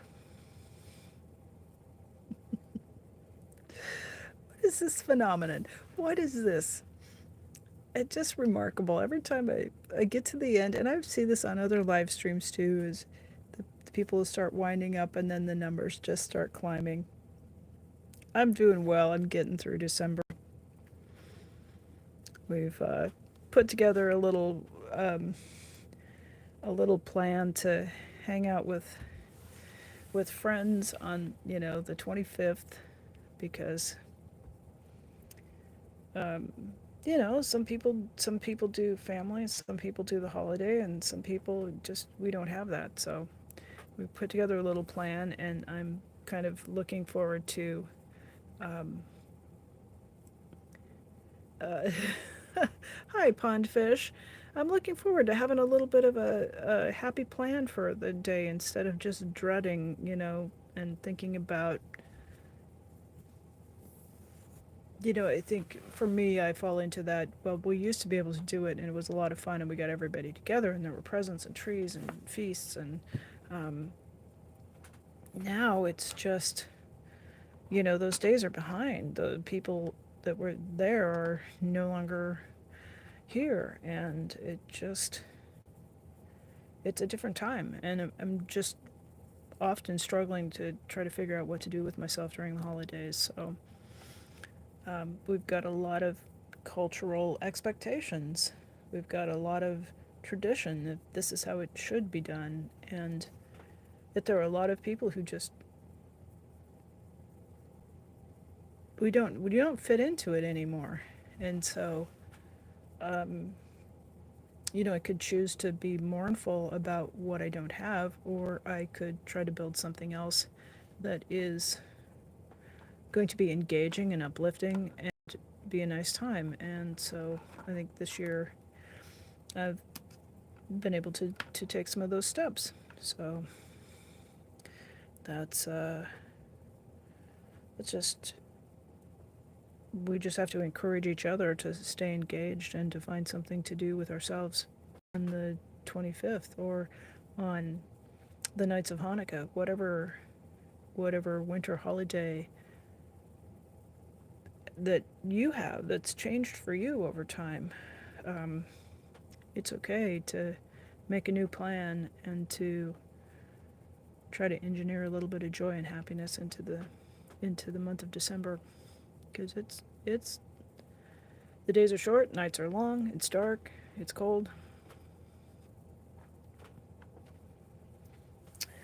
What is this phenomenon? What is this? It's just remarkable. Every time I get to the end, and I see this on other live streams too, is the people start winding up and then the numbers just start climbing. I'm doing well. I'm getting through December. We've put together a little plan to hang out with friends on the 25th because some people do family, some people do the holiday, and some people just we don't have that. So we put together a little plan, and I'm kind of looking forward to hi, Pondfish. I'm looking forward to having a little bit of a happy plan for the day instead of just dreading, and thinking about, I think for me, I fall into that, well, we used to be able to do it and it was a lot of fun and we got everybody together and there were presents and trees and feasts and now it's just, those days are behind. The people that were there are no longer here, and it's a different time, and I'm just often struggling to try to figure out what to do with myself during the holidays. So we've got a lot of cultural expectations. We've got a lot of tradition that this is how it should be done, and that there are a lot of people who just we don't fit into it anymore. And so I could choose to be mournful about what I don't have, or I could try to build something else that is going to be engaging and uplifting and be a nice time. And so I think this year I've been able to take some of those steps. So that's it's just we just have to encourage each other to stay engaged and to find something to do with ourselves on the 25th or on the nights of Hanukkah, whatever winter holiday that you have that's changed for you over time. It's okay to make a new plan and to try to engineer a little bit of joy and happiness into the month of December, because it's the days are short, nights are long, it's dark, it's cold,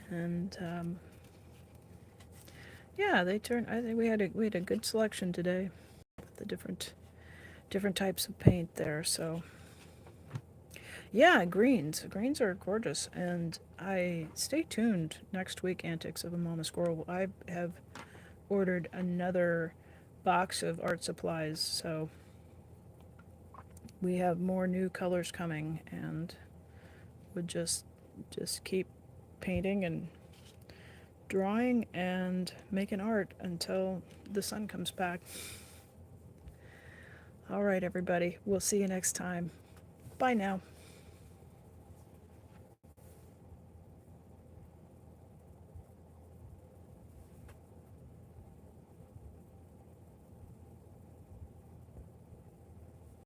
and yeah, they turn. I think we had a good selection today, with the different types of paint there. So yeah, greens are gorgeous, and I stay tuned next week. Antics of a Mama Squirrel. I have ordered another box of art supplies, so we have more new colors coming, and would just keep painting and drawing and making art until the sun comes back. All right, everybody. We'll see you next time. Bye now.